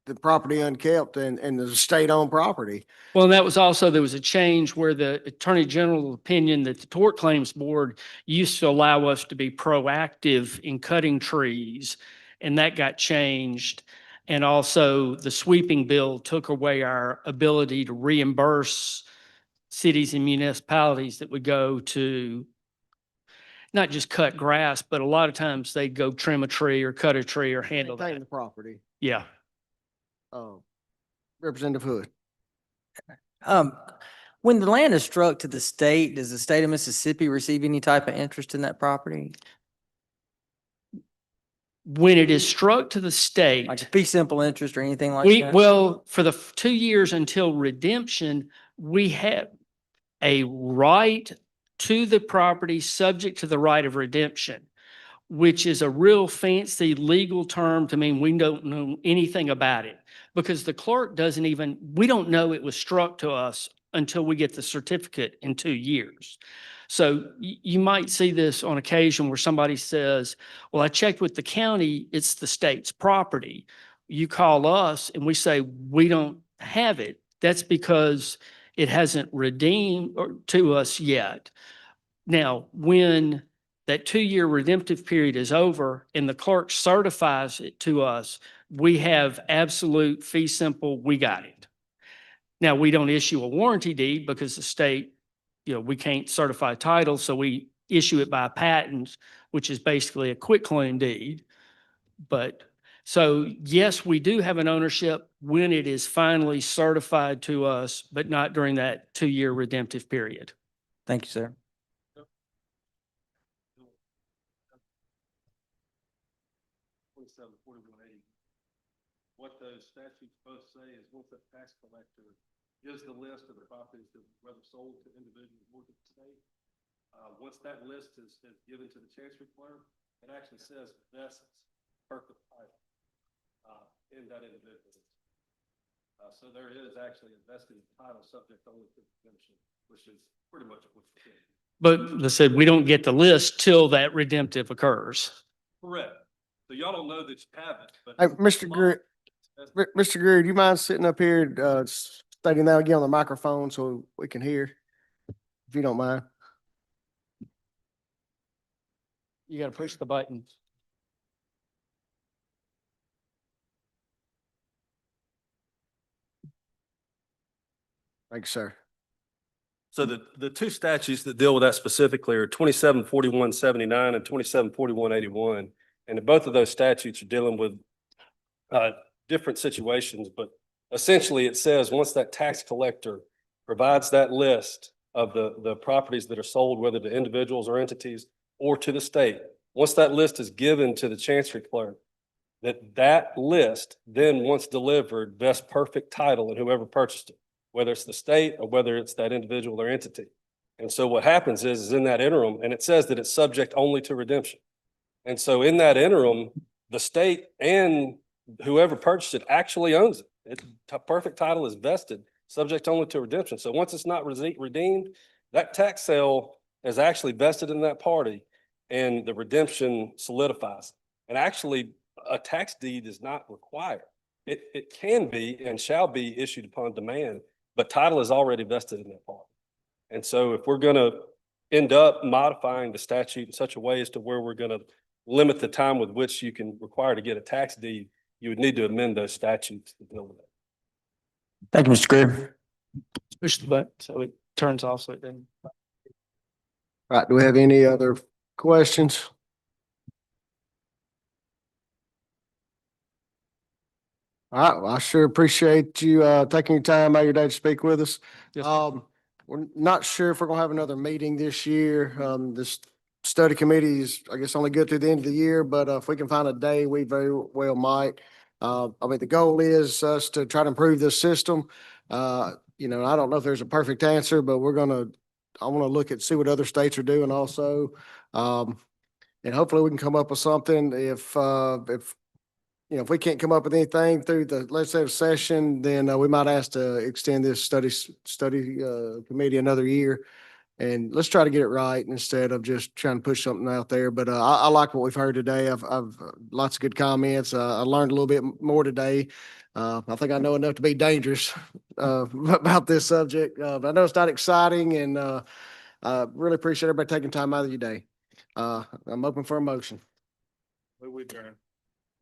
the property unkept and the state-owned property. Well, and that was also, there was a change where the Attorney General opinion that the Tort Claims Board used to allow us to be proactive in cutting trees, and that got changed. And also the sweeping bill took away our ability to reimburse cities and municipalities that would go to not just cut grass, but a lot of times they'd go trim a tree or cut a tree or handle Maintain that. the property. Yeah. Representative Hood. When the land is struck to the state, does the state of Mississippi receive any type of interest in that property? When it is struck to the state, Like a fee simple interest or anything like that? well, for the 2 years until redemption, we have a right to the property subject to the right of redemption, which is a real fancy legal term to mean we don't know anything about it, because the clerk we don't know it was struck to us until we get the certificate in 2 years. So you might see this on occasion where somebody says, well, I checked with the county, it's the state's property. You call us and we say, we don't have it. That's because it hasn't redeemed to us yet. Now, when that 2-year redemptive period is over and the clerk certifies it to us, we have absolute fee simple, we got it. Now, we don't issue a warranty deed because the state, we can't certify title, so we issue it by patent, which is basically a quitclaim deed. But so yes, we do have an ownership when it is finally certified to us, but not during that 2-year redemptive period. Thank you, sir. What those statutes both say is once the tax collector gives the list of the properties that whether sold to individuals or to the state, once that list is given to the chancery clerk, it actually says vests perfect title in that individual. So there is actually a vested title subject only to redemption, which is pretty much what we're saying. But they said we don't get the list till that redemptive occurs. Correct. So y'all don't know that you have it, but. Hey, Mr. Greer, do you mind sitting up here, stating that again on the microphone so we can hear? If you don't mind. You gotta push the button. Thank you, sir. So the two statutes that deal with that specifically are 274179 and 274181. And both of those statutes are dealing with different situations, but essentially it says once that tax collector provides that list of the properties that are sold, whether to individuals or entities or to the state, once that list is given to the chancery clerk, that list then, once delivered, vests perfect title in whoever purchased it, whether it's the state or whether it's that individual or entity. And so what happens is in that interim, and it says that it's subject only to redemption. And so in that interim, the state and whoever purchased it actually owns it. Perfect title is vested, subject only to redemption. So once it's not redeemed, that tax sale is actually vested in that party and the redemption solidifies. And actually, a tax deed is not required. It can be and shall be issued upon demand, but title is already vested in that party. And so if we're gonna end up modifying the statute in such a way as to where we're gonna limit the time with which you can require to get a tax deed, you would need to amend those statutes to deal with it. Thank you, Mr. Greer. Push the button so it turns off so it doesn't. All right, do we have any other questions? All right, well, I sure appreciate you taking your time out of your day to speak with us. Yes, sir. We're not sure if we're gonna have another meeting this year. This study committee is, I guess, only good through the end of the year, but if we can find a day, we very well might. I mean, the goal is us to try to improve this system. You know, I don't know if there's a perfect answer, but I wanna look at, see what other states are doing also. And hopefully we can come up with something. If you know, if we can't come up with anything through the legislative session, then we might ask to extend this study committee another year. And let's try to get it right instead of just trying to push something out there. But I like what we've heard today. I've lots of good comments. I learned a little bit more today. I think I know enough to be dangerous about this subject. But I know it's not exciting, and I really appreciate everybody taking time out of your day. I'm open for a motion.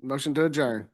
Motion to adjourn.